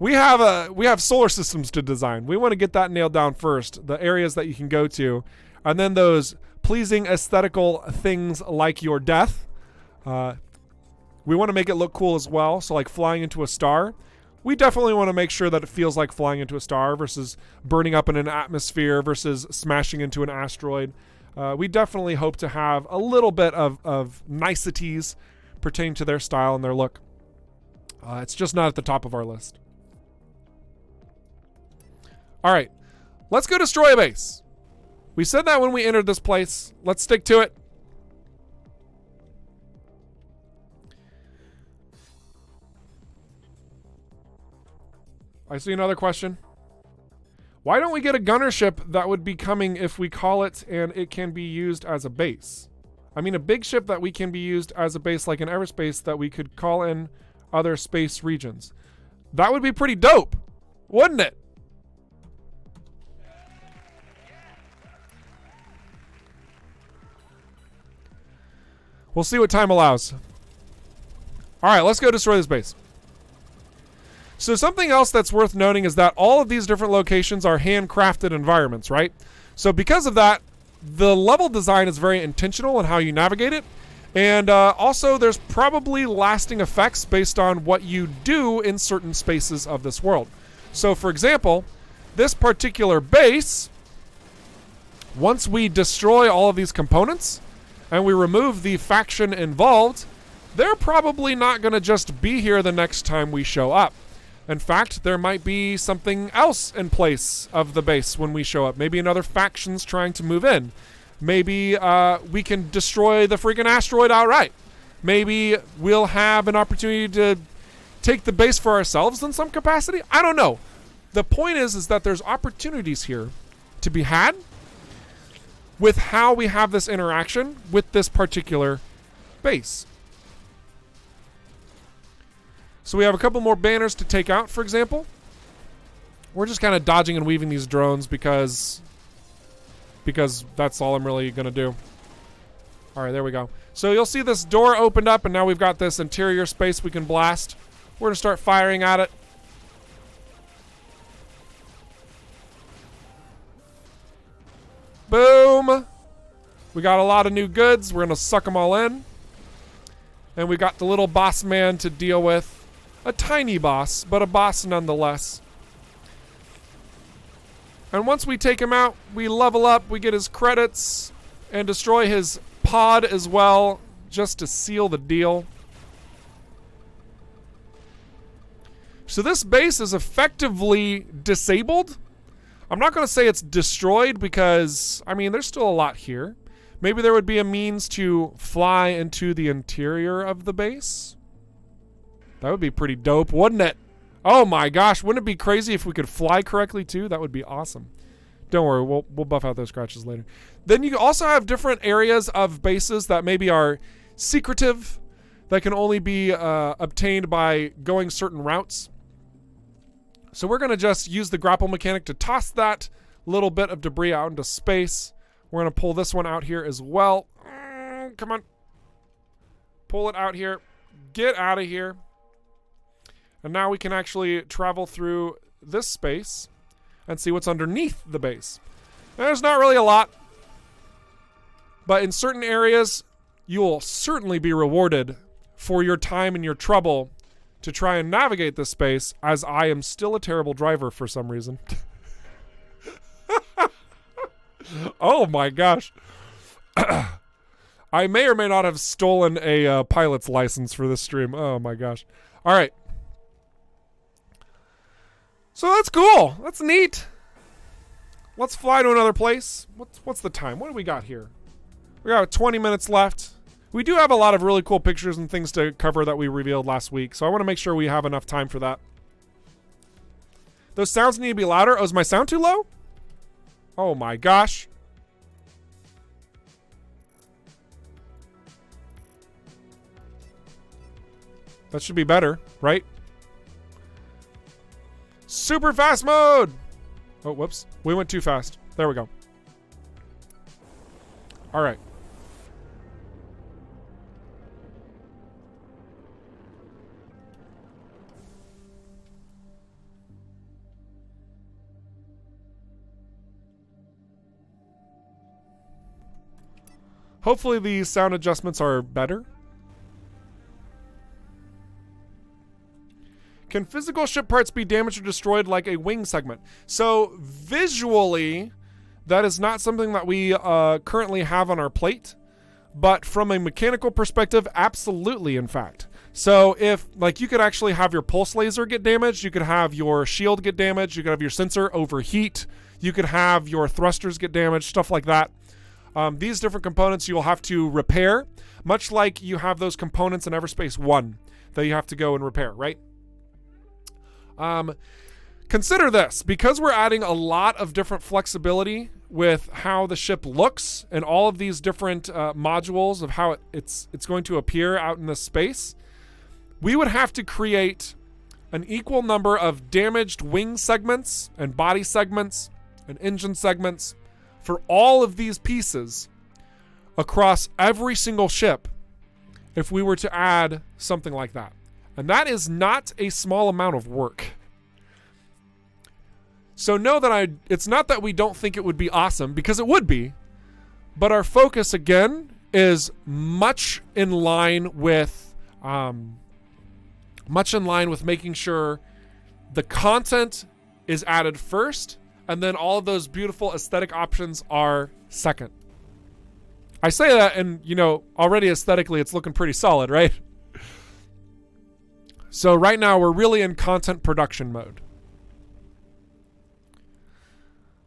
Speaker 1: have solar systems to design. We want to get that nailed down first, the areas that you can go to, and then those pleasing aesthetical things like your death. We want to make it look cool as well. So like flying into a star, we definitely want to make sure that it feels like flying into a star versus burning up in an atmosphere versus smashing into an asteroid. We definitely hope to have a little bit of niceties pertaining to their style and their look. It's just not at the top of our list. All right, let's go destroy a base. We said that when we entered this place. Let's stick to it. I see another question. Why don't we get a gunner ship that would be coming if we call it and it can be used as a base? I mean, a big ship that we can be used as a base like an Everspace that we could call in other space regions. That would be pretty dope, wouldn't it? We'll see what time allows. All right, let's go destroy this base. So something else that's worth noting is that all of these different locations are handcrafted environments, right? So because of that, the level design is very intentional in how you navigate it. And also there's probably lasting effects based on what you do in certain spaces of this world. So for example, this particular base, once we destroy all of these components and we remove the faction involved, they're probably not going to just be here the next time we show up. In fact, there might be something else in place of the base when we show up. Maybe another faction's trying to move in. Maybe we can destroy the freaking asteroid outright. Maybe we'll have an opportunity to take the base for ourselves in some capacity. I don't know. The point is that there's opportunities here to be had with how we have this interaction with this particular base. So we have a couple more banners to take out, for example. We're just kind of dodging and weaving these drones because that's all I'm really going to do. All right, there we go. So you'll see this door opened up, and now we've got this interior space we can blast. We're going to start firing at it. Boom. We got a lot of new goods. We're going to suck them all in. And we got the little boss man to deal with. A tiny boss, but a boss nonetheless. And once we take him out, we level up, we get his credits, and destroy his pod as well, just to seal the deal. So this base is effectively disabled. I'm not going to say it's destroyed because, I mean, there's still a lot here. Maybe there would be a means to fly into the interior of the base. That would be pretty dope, wouldn't it? Oh my gosh, wouldn't it be crazy if we could fly correctly too? That would be awesome. Don't worry, we'll buff out those scratches later. Then you also have different areas of bases that maybe are secretive, that can only be obtained by going certain routes. So we're going to just use the grapple mechanic to toss that little bit of debris out into space. We're going to pull this one out here as well. Come on. Pull it out here. Get out of here. And now we can actually travel through this space and see what's underneath the base. There's not really a lot, but in certain areas, you'll certainly be rewarded for your time and your trouble to try and navigate this space, as I am still a terrible driver for some reason. Oh my gosh. I may or may not have stolen a pilot's license for this stream. Oh my gosh. All right. So that's cool. That's neat. Let's fly to another place. What's the time? What do we got here? We got 20 minutes left. We do have a lot of really cool pictures and things to cover that we revealed last week, so I want to make sure we have enough time for that. Those sounds need to be louder. Oh, is my sound too low? Oh my gosh. That should be better, right? Super fast mode! Oh, whoops. We went too fast. There we go. All right. Hopefully these sound adjustments are better. Can physical ship parts be damaged or destroyed like a wing segment? So visually, that is not something that we currently have on our plate. But from a mechanical perspective, absolutely, in fact. So if, like, you could actually have your pulse laser get damaged, you could have your shield get damaged, you could have your sensor overheat, you could have your thrusters get damaged, stuff like that. These different components you'll have to repair, much like you have those components in Everspace 1 that you have to go and repair, right? Consider this, because we're adding a lot of different flexibility with how the ship looks and all of these different modules of how it's going to appear out in the space, we would have to create an equal number of damaged wing segments and body segments and engine segments for all of these pieces across every single ship if we were to add something like that. And that is not a small amount of work. So know that it's not that we don't think it would be awesome, because it would be, but our focus again is much in line with making sure the content is added first, and then all of those beautiful aesthetic options are second. I say that, and already aesthetically it's looking pretty solid, right? So right now we're really in content production mode.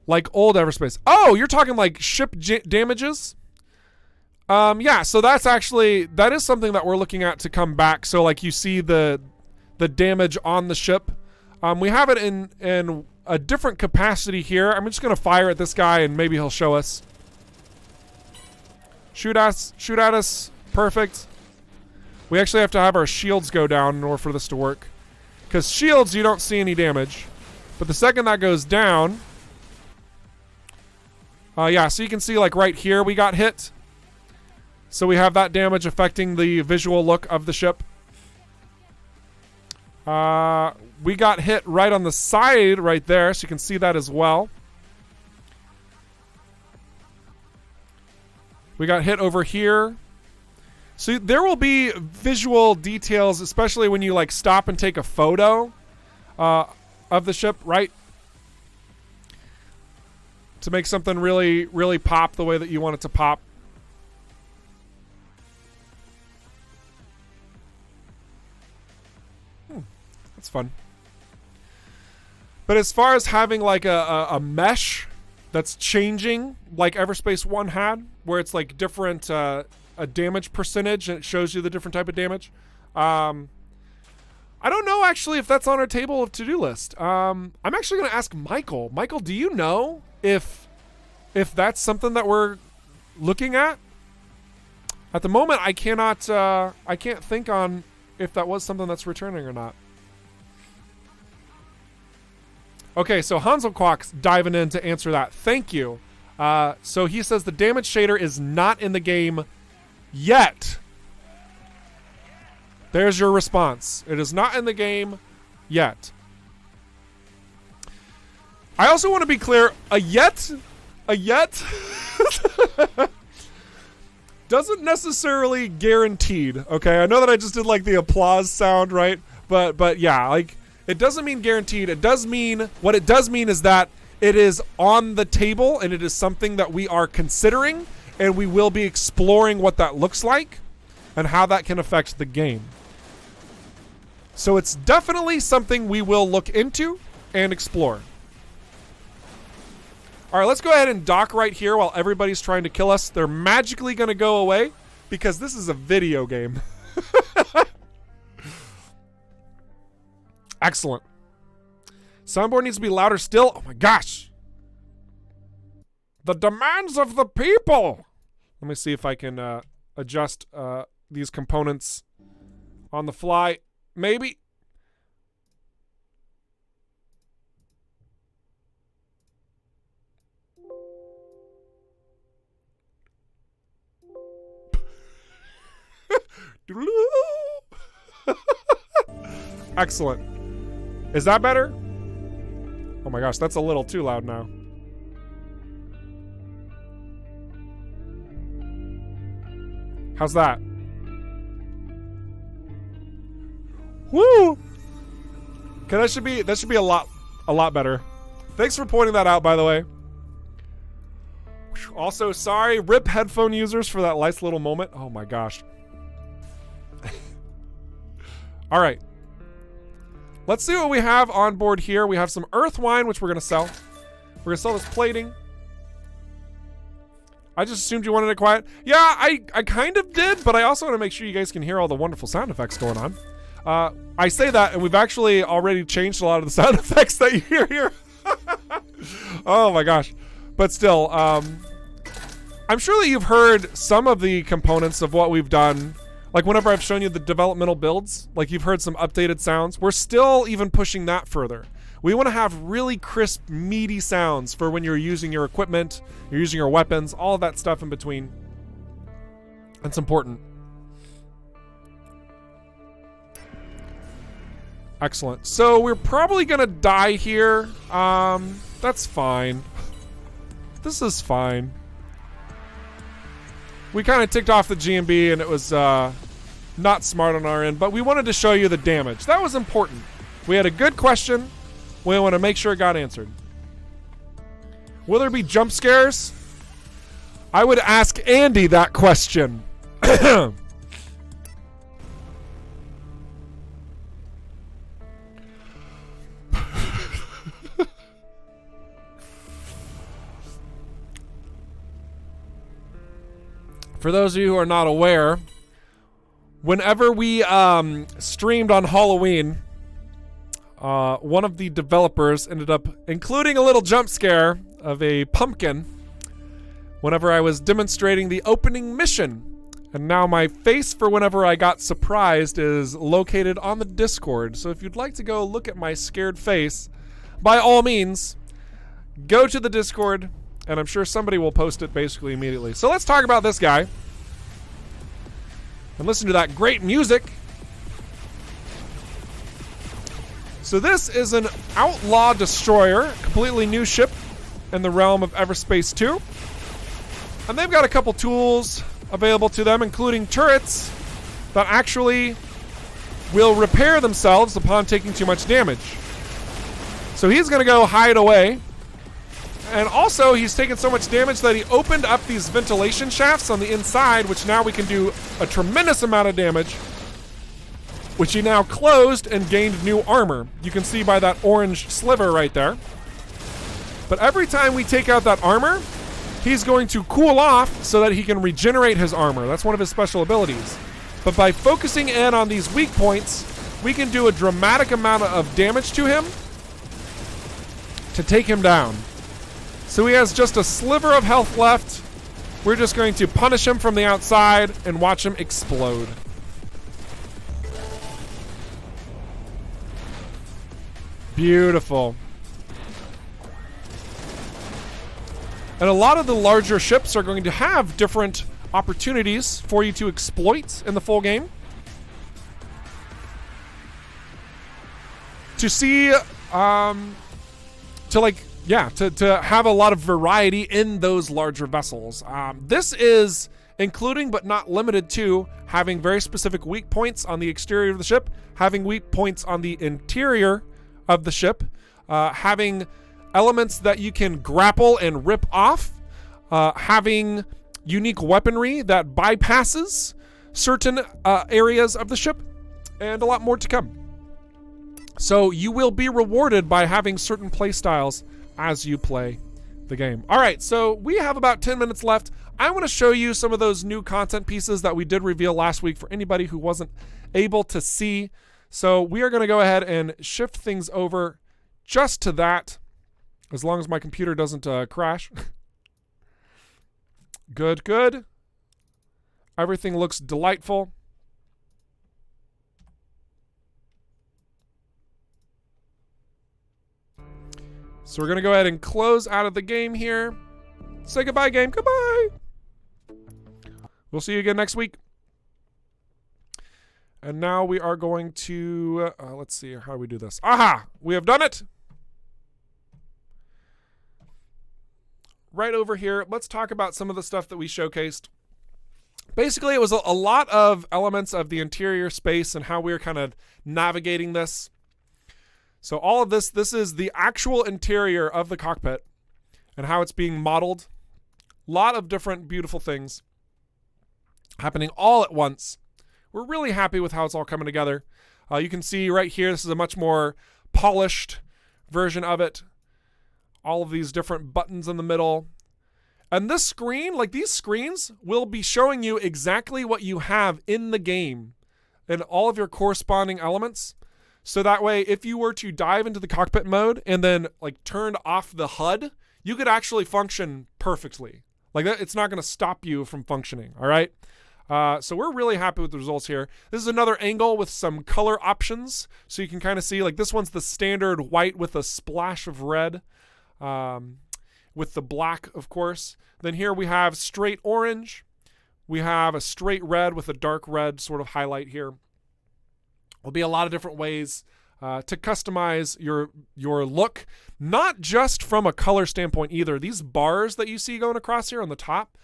Speaker 1: Like old Everspace. Oh, you're talking like ship damages? Yeah, so that is something that we're looking at to come back. So like you see the damage on the ship. We have it in a different capacity here. I'm just going to fire at this guy and maybe he'll show us. Shoot at us. Perfect. We actually have to have our shields go down in order for this to work. Because shields, you don't see any damage. But the second that goes down... yeah, so you can see like right here we got hit. So we have that damage affecting the visual look of the ship. We got hit right on the side right there, so you can see that as well. We got hit over here. So there will be visual details, especially when you like stop and take a photo of the ship, right? To make something really, really pop the way that you want it to pop. That's fun. But as far as having like a mesh that's changing, like Everspace 1 had, where it's like different a damage percentage and it shows you the different type of damage. I don't know actually if that's on our table of to-do list. I'm actually going to ask Michael. Michael, do you know if that's something that we're looking at? At the moment, I can't think on if that was something that's returning or not. Okay, so Hanselquack's diving in to answer that. Thank you. So he says the damage shader is not in the game yet. There's your response. It is not in the game yet. I also want to be clear, a yet doesn't necessarily guaranteed. Okay, I know that I just did like the applause sound, right? But yeah, like it doesn't mean guaranteed. It does mean, what it does mean is that it is on the table and it is something that we are considering, and we will be exploring what that looks like and how that can affect the game. So it's definitely something we will look into and explore. All right, let's go ahead and dock right here while everybody's trying to kill us. They're magically going to go away because this is a video game. Excellent. Soundboard needs to be louder still. Oh my gosh. The demands of the people. Let me see if I can adjust these components on the fly. Maybe. Excellent. Is that better? Oh my gosh, that's a little too loud now. How's that? Woo! Okay, that should be a lot better. Thanks for pointing that out, by the way. Also, sorry, rip headphone users for that nice little moment. Oh my gosh. All right. Let's see what we have on board here. We have some earth wine, which we're going to sell. We're going to sell this plating. I just assumed you wanted it quiet. Yeah, I kind of did, but I also want to make sure you guys can hear all the wonderful sound effects going on. I say that, and we've actually already changed a lot of the sound effects that you hear here. Oh my gosh. But still, I'm sure that you've heard some of the components of what we've done. Like whenever I've shown you the developmental builds, like you've heard some updated sounds. We're still even pushing that further. We want to have really crisp, meaty sounds for when you're using your equipment, you're using your weapons, all of that stuff in between. That's important. Excellent. So we're probably going to die here. That's fine. This is fine. We kind of ticked off the GMB and it was not smart on our end, but we wanted to show you the damage. That was important. We had a good question. We want to make sure it got answered. Will there be jump scares? I would ask Andy that question. For those of you who are not aware, whenever we streamed on Halloween, one of the developers ended up including a little jump scare of a pumpkin whenever I was demonstrating the opening mission. And now my face for whenever I got surprised is located on the Discord. So if you'd like to go look at my scared face, by all means, go to the Discord, and I'm sure somebody will post it basically immediately. So let's talk about this guy and listen to that great music. So this is an outlaw destroyer, completely new ship in the realm of Everspace 2. And they've got a couple tools available to them, including turrets that actually will repair themselves upon taking too much damage. So he's going to go hide away. And also, he's taken so much damage that he opened up these ventilation shafts on the inside, which now we can do a tremendous amount of damage, which he now closed and gained new armor. You can see by that orange sliver right there. But every time we take out that armor, he's going to cool off so that he can regenerate his armor. That's one of his special abilities. But by focusing in on these weak points, we can do a dramatic amount of damage to him to take him down. So he has just a sliver of health left. We're just going to punish him from the outside and watch him explode. Beautiful. And a lot of the larger ships are going to have different opportunities for you to exploit in the full game. To see, to have a lot of variety in those larger vessels. This is including but not limited to having very specific weak points on the exterior of the ship, having weak points on the interior of the ship, having elements that you can grapple and rip off, having unique weaponry that bypasses certain areas of the ship, and a lot more to come. So you will be rewarded by having certain play styles as you play the game. All right, so we have about 10 minutes left. I want to show you some of those new content pieces that we did reveal last week for anybody who wasn't able to see. So we are going to go ahead and shift things over just to that, as long as my computer doesn't crash. Good, good. Everything looks delightful. So we're going to go ahead and close out of the game here. Say goodbye, game. Goodbye. We'll see you again next week. And now we are going to, let's see, how do we do this? Aha! We have done it. Right over here, let's talk about some of the stuff that we showcased. Basically, it was a lot of elements of the interior space and how we were kind of navigating this. So all of this is the actual interior of the cockpit and how it's being modeled. A lot of different beautiful things happening all at once. We're really happy with how it's all coming together. You can see right here, this is a much more polished version of it. All of these different buttons in the middle. And this screen, like these screens, will be showing you exactly what you have in the game and all of your corresponding elements. So that way, if you were to dive into the cockpit mode and then like turn off the HUD, you could actually function perfectly. Like that, it's not going to stop you from functioning, all right? So we're really happy with the results here. This is another angle with some color options. So you can kind of see, like this one's the standard white with a splash of red. With the black, of course. Then here we have straight orange. We have a straight red with a dark red sort of highlight here. There'll be a lot of different ways to customize your look, not just from a color standpoint either. These bars that you see going across here on the top,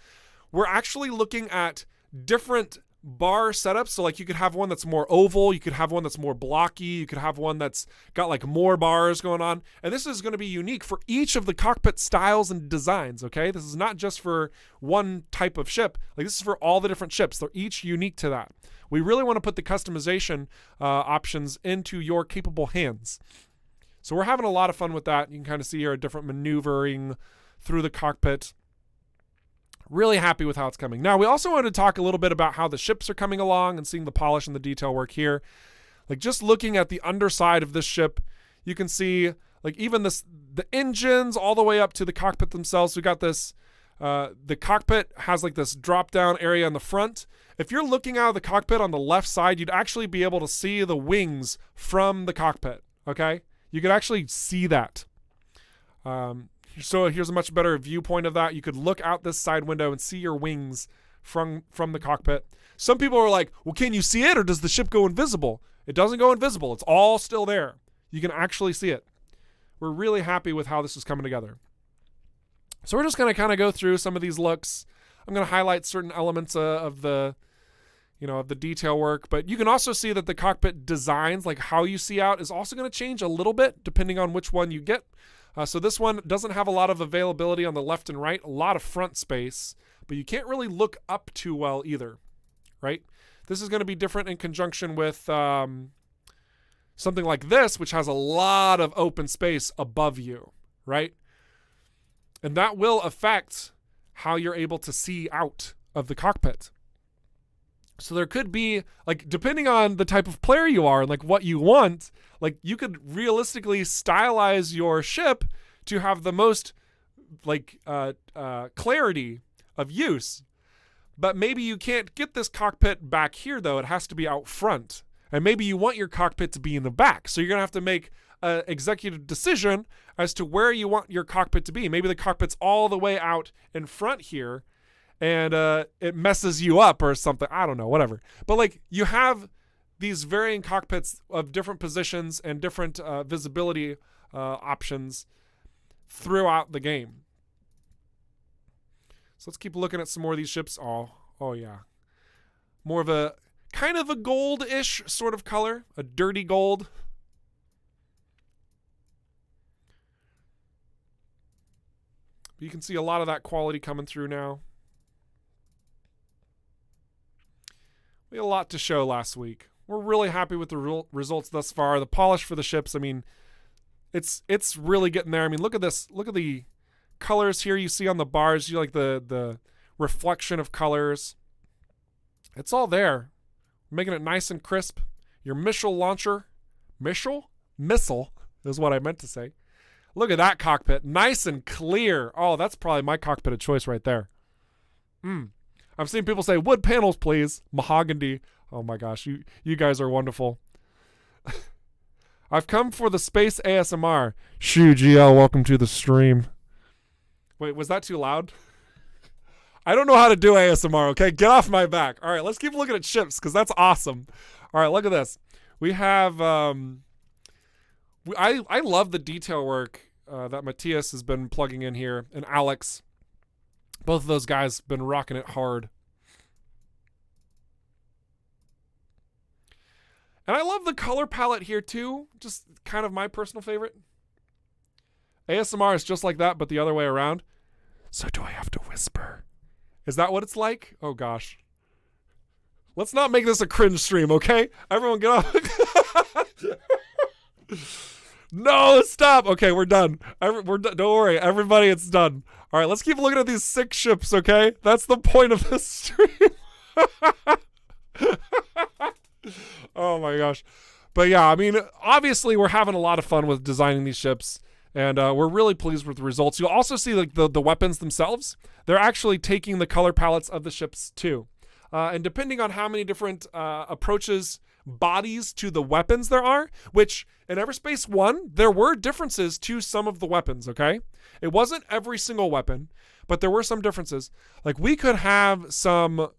Speaker 1: we're actually looking at different bar setups. So like you could have one that's more oval, you could have one that's more blocky, you could have one that's got like more bars going on. And this is going to be unique for each of the cockpit styles and designs, okay? This is not just for one type of ship. Like this is for all the different ships. They're each unique to that. We really want to put the customization options into your capable hands. So we're having a lot of fun with that. You can kind of see here a different maneuvering through the cockpit. Really happy with how it's coming. Now, we also wanted to talk a little bit about how the ships are coming along and seeing the polish and the detail work here. Like just looking at the underside of this ship, you can see like even the engines all the way up to the cockpit themselves. We got this, the cockpit has like this drop down area in the front. If you're looking out of the cockpit on the left side, you'd actually be able to see the wings from the cockpit, okay? You could actually see that. So here's a much better viewpoint of that. You could look out this side window and see your wings from the cockpit. Some people are like, well, can you see it or does the ship go invisible? It doesn't go invisible. It's all still there. You can actually see it. We're really happy with how this is coming together. So we're just going to kind of go through some of these looks. I'm going to highlight certain elements of the detail work, but you can also see that the cockpit designs, like how you see out, is also going to change a little bit depending on which one you get. So this one doesn't have a lot of availability on the left and right, a lot of front space, but you can't really look up too well either, right? This is going to be different in conjunction with something like this, which has a lot of open space above you, right? And that will affect how you're able to see out of the cockpit. So there could be, like, depending on the type of player you are and like what you want, like you could realistically stylize your ship to have the most like clarity of use. But maybe you can't get this cockpit back here though. It has to be out front. And maybe you want your cockpit to be in the back. So you're going to have to make an executive decision as to where you want your cockpit to be. Maybe the cockpit's all the way out in front here and it messes you up or something. I don't know, whatever. But like you have these varying cockpits of different positions and different visibility options throughout the game. So let's keep looking at some more of these ships. Oh yeah. More of a kind of a gold-ish sort of color, a dirty gold. But you can see a lot of that quality coming through now. We had a lot to show last week. We're really happy with the results thus far. The polish for the ships, I mean, it's really getting there. I mean, look at this. Look at the colors here you see on the bars. You like the reflection of colors. It's all there. Making it nice and crisp. Your missile launcher. Missile is what I meant to say. Look at that cockpit. Nice and clear. Oh, that's probably my cockpit of choice right there. I've seen people say, wood panels, please. Mahogany. Oh my gosh, you guys are wonderful. I've come for the space ASMR. Shoo, GL, welcome to the stream. Wait, was that too loud? I don't know how to do ASMR, okay? Get off my back. All right, let's keep looking at ships because that's awesome. All right, look at this. We have, I love the detail work that Matthias has been plugging in here, and Alex. Both of those guys been rocking it hard. And I love the color palette here too. Just kind of my personal favorite. ASMR is just like that, but the other way around. So do I have to whisper? Is that what it's like? Oh gosh. Let's not make this a cringe stream, okay? Everyone get off. No, stop. Okay, we're done. Don't worry, everybody, it's done. All right, let's keep looking at these 6 ships, okay? That's the point of this stream. Oh my gosh. But yeah, I mean, obviously we're having a lot of fun with designing these ships, and we're really pleased with the results. You'll also see like the weapons themselves. They're actually taking the color palettes of the ships too. And depending on how many different approaches, bodies to the weapons there are, which in Everspace 1, there were differences to some of the weapons, okay? It wasn't every single weapon, but there were some differences. Like we could have some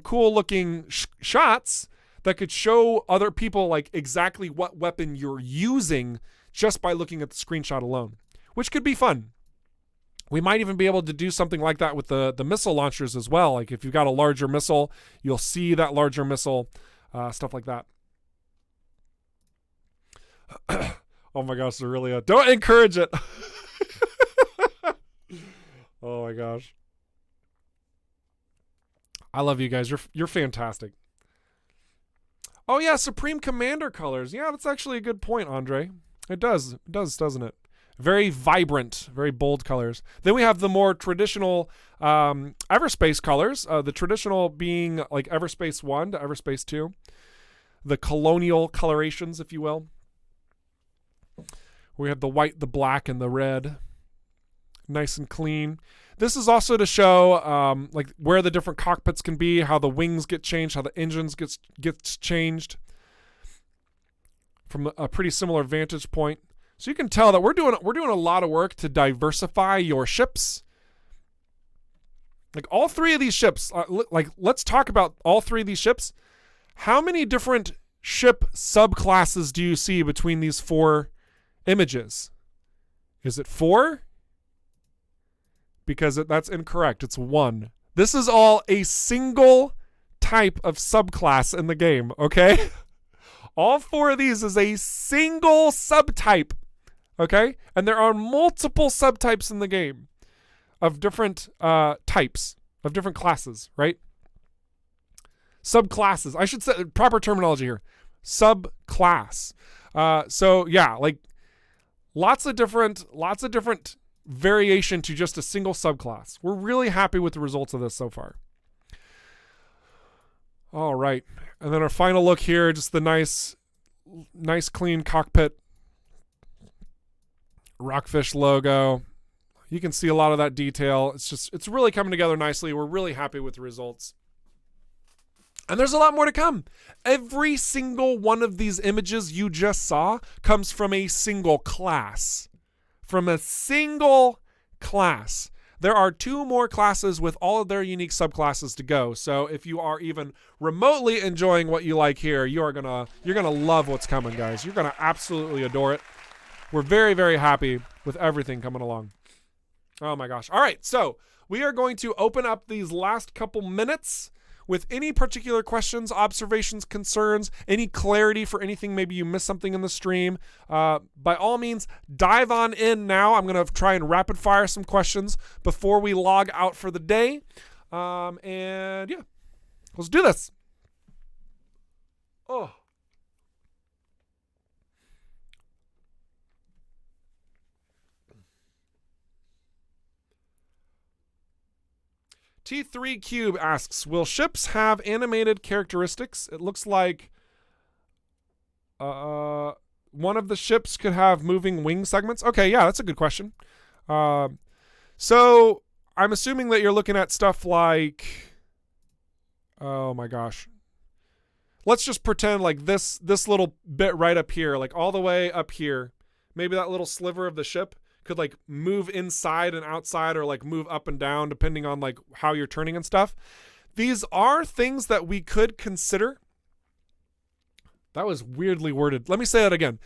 Speaker 1: cool looking shots that could show other people like exactly what weapon you're using just by looking at the screenshot alone, which could be fun. We might even be able to do something like that with the missile launchers as well. Like if you've got a larger missile, you'll see that larger missile, stuff like that. Oh my gosh, Aurelia. Don't encourage it. Oh my gosh. I love you guys. You're fantastic. Oh yeah, Supreme Commander colors. Yeah, that's actually a good point, Andre. It does, doesn't it? Very vibrant, very bold colors. Then we have the more traditional Everspace colors. The traditional being like Everspace 1 to Everspace 2. The colonial colorations, if you will. We have the white, the black, and the red. Nice and clean. This is also to show like where the different cockpits can be, how the wings get changed, how the engines gets changed from a pretty similar vantage point. So you can tell that we're doing a lot of work to diversify your ships. Like all 3 of these ships, like let's talk about all 3 of these ships. How many different ship subclasses do you see between these 4 images? Is it 4? Because that's incorrect. It's 1. This is all a single type of subclass in the game, okay? All 4 of these is a single subtype, okay? And there are multiple subtypes in the game of different types, of different classes, right? Subclasses. I should say proper terminology here. Subclass. So yeah, like lots of different variation to just a single subclass. We're really happy with the results of this so far. All right. And then our final look here, just the nice clean cockpit Rockfish logo. You can see a lot of that detail. It's really coming together nicely. We're really happy with the results. And there's a lot more to come. Every single one of these images you just saw comes from a single class. From a single class. There are 2 more classes with all of their unique subclasses to go. So if you are even remotely enjoying what you like here, you're gonna love what's coming, guys. You're gonna absolutely adore it. We're very, very happy with everything coming along. Oh my gosh. All right, so we are going to open up these last couple minutes with any particular questions, observations, concerns, any clarity for anything. Maybe you missed something in the stream. By all means, dive on in now. I'm going to try and rapid fire some questions before we log out for the day. And yeah, let's do this. Oh. T3 Cube asks, will ships have animated characteristics? It looks like one of the ships could have moving wing segments. Okay, yeah, that's a good question. So I'm assuming that you're looking at stuff like, oh my gosh, let's just pretend like this little bit right up here, like all the way up here, maybe that little sliver of the ship could like move inside and outside, or like move up and down depending on like how you're turning and stuff. These are things that we could consider. That was weirdly worded. Let me say that again.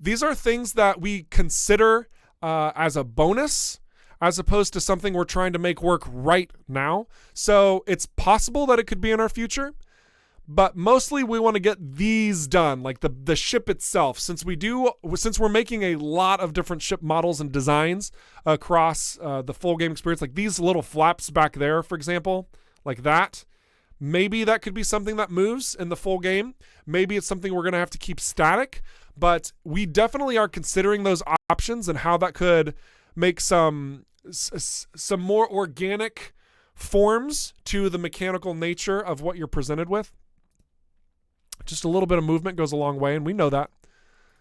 Speaker 1: These are things that we consider as a bonus, as opposed to something we're trying to make work right now. So it's possible that it could be in our future, but mostly we want to get these done, like the ship itself. Since we're making a lot of different ship models and designs across the full game experience, like these little flaps back there, for example, like that. Maybe that could be something that moves in the full game. Maybe it's something we're going to have to keep static, but we definitely are considering those options and how that could make some more organic forms to the mechanical nature of what you're presented with. Just a little bit of movement goes a long way, and we know that.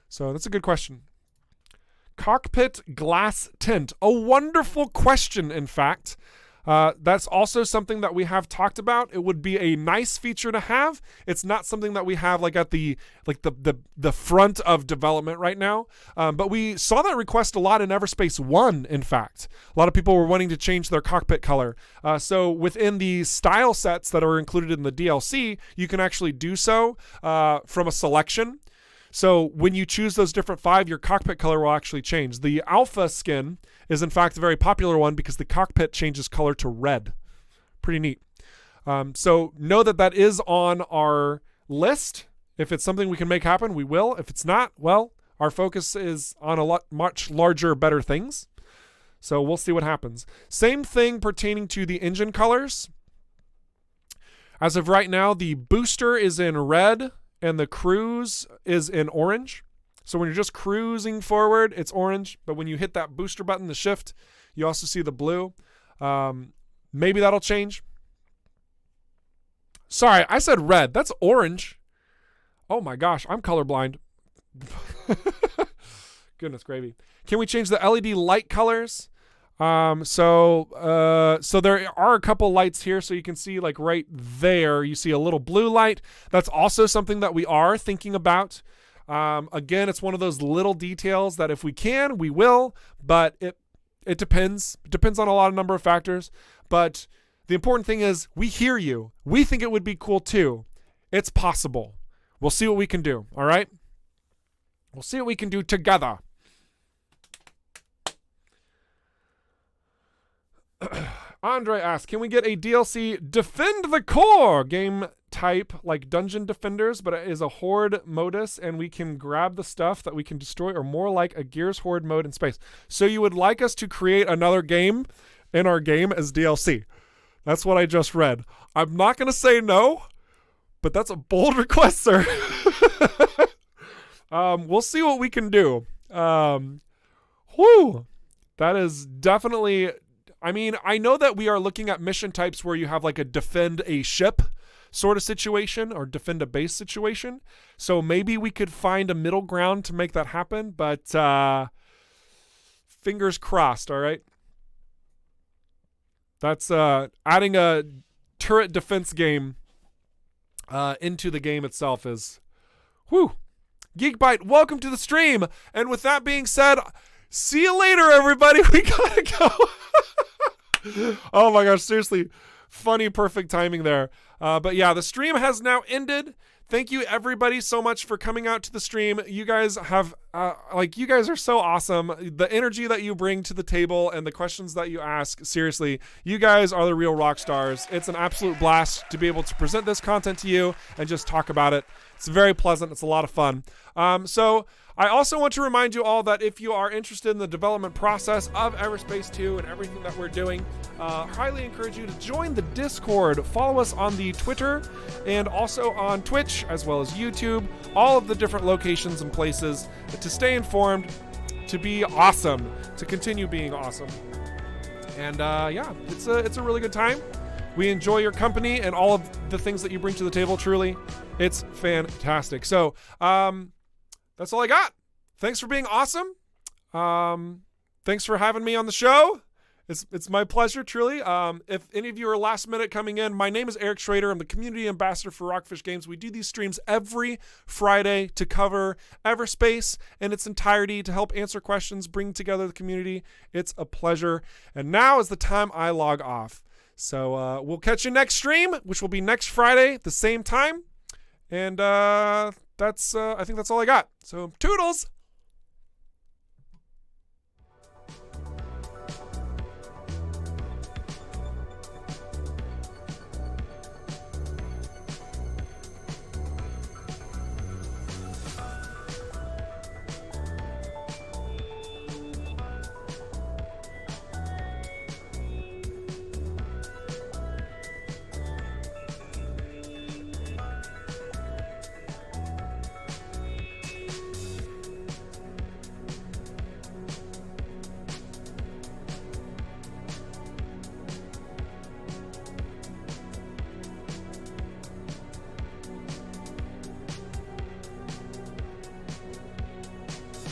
Speaker 1: So that's a good question. Cockpit glass tint. A wonderful question, in fact. That's also something that we have talked about. It would be a nice feature to have. It's not something that we have like at the front of development right now. But we saw that request a lot in Everspace 1, in fact. A lot of people were wanting to change their cockpit color. So within the style sets that are included in the DLC, you can actually do so from a selection. So when you choose those different 5, your cockpit color will actually change. The alpha skin is in fact a very popular one because the cockpit changes color to red. Pretty neat. So know that is on our list. If it's something we can make happen, we will. If it's not, well, our focus is on much larger, better things. So we'll see what happens. Same thing pertaining to the engine colors. As of right now, the booster is in red, and the cruise is in orange. So when you're just cruising forward, it's orange. But when you hit that booster button, the shift, you also see the blue. Maybe that'll change. Sorry, I said red. That's orange. Oh my gosh, I'm colorblind. Goodness gravy. Can we change the LED light colors? So there are a couple lights here, so you can see like right there, you see a little blue light. That's also something that we are thinking about. Again, it's one of those little details that if we can, we will, but it depends. It depends on a number of factors. But the important thing is we hear you. We think it would be cool too. It's possible. We'll see what we can do. All right. We'll see what we can do together. Andre asks, can we get a DLC Defend the Core game type like Dungeon Defenders, but it is a horde modus and we can grab the stuff that we can destroy, or more like a Gears horde mode in space? So you would like us to create another game in our game as DLC? That's what I just read. I'm not going to say no, but that's a bold request, sir. We'll see what we can do. That is definitely... I mean, I know that we are looking at mission types where you have like a defend a ship sort of situation or defend a base situation. So maybe we could find a middle ground to make that happen, but fingers crossed, all right? That's adding a turret defense game into the game itself is... Whew. Geekbyte, welcome to the stream. And with that being said, see you later, everybody. We gotta go. Oh my gosh, seriously, funny, perfect timing there. But yeah, the stream has now ended. Thank you everybody so much for coming out to the stream. You guys have, you guys are so awesome. The energy that you bring to the table and the questions that you ask, seriously, you guys are the real rock stars. It's an absolute blast to be able to present this content to you and just talk about it. It's very pleasant. It's a lot of fun. So I also want to remind you all that if you are interested in the development process of Everspace 2 and everything that we're doing, highly encourage you to join the Discord. Follow us on the Twitter and also on Twitch as well as YouTube, all of the different locations and places to stay informed, to be awesome, to continue being awesome. And yeah, it's a really good time. We enjoy your company and all of the things that you bring to the table. Truly, it's fantastic. So, that's all I got. Thanks for being awesome. Thanks for having me on the show. It's my pleasure, truly. If any of you are last minute coming in, my name is Eric Schrader. I'm the community ambassador for Rockfish Games. We do these streams every Friday to cover Everspace in its entirety, to help answer questions, bring together the community. It's a pleasure. And now is the time I log off. So we'll catch you next stream, which will be next Friday at the same time. And I think that's all I got. So toodles.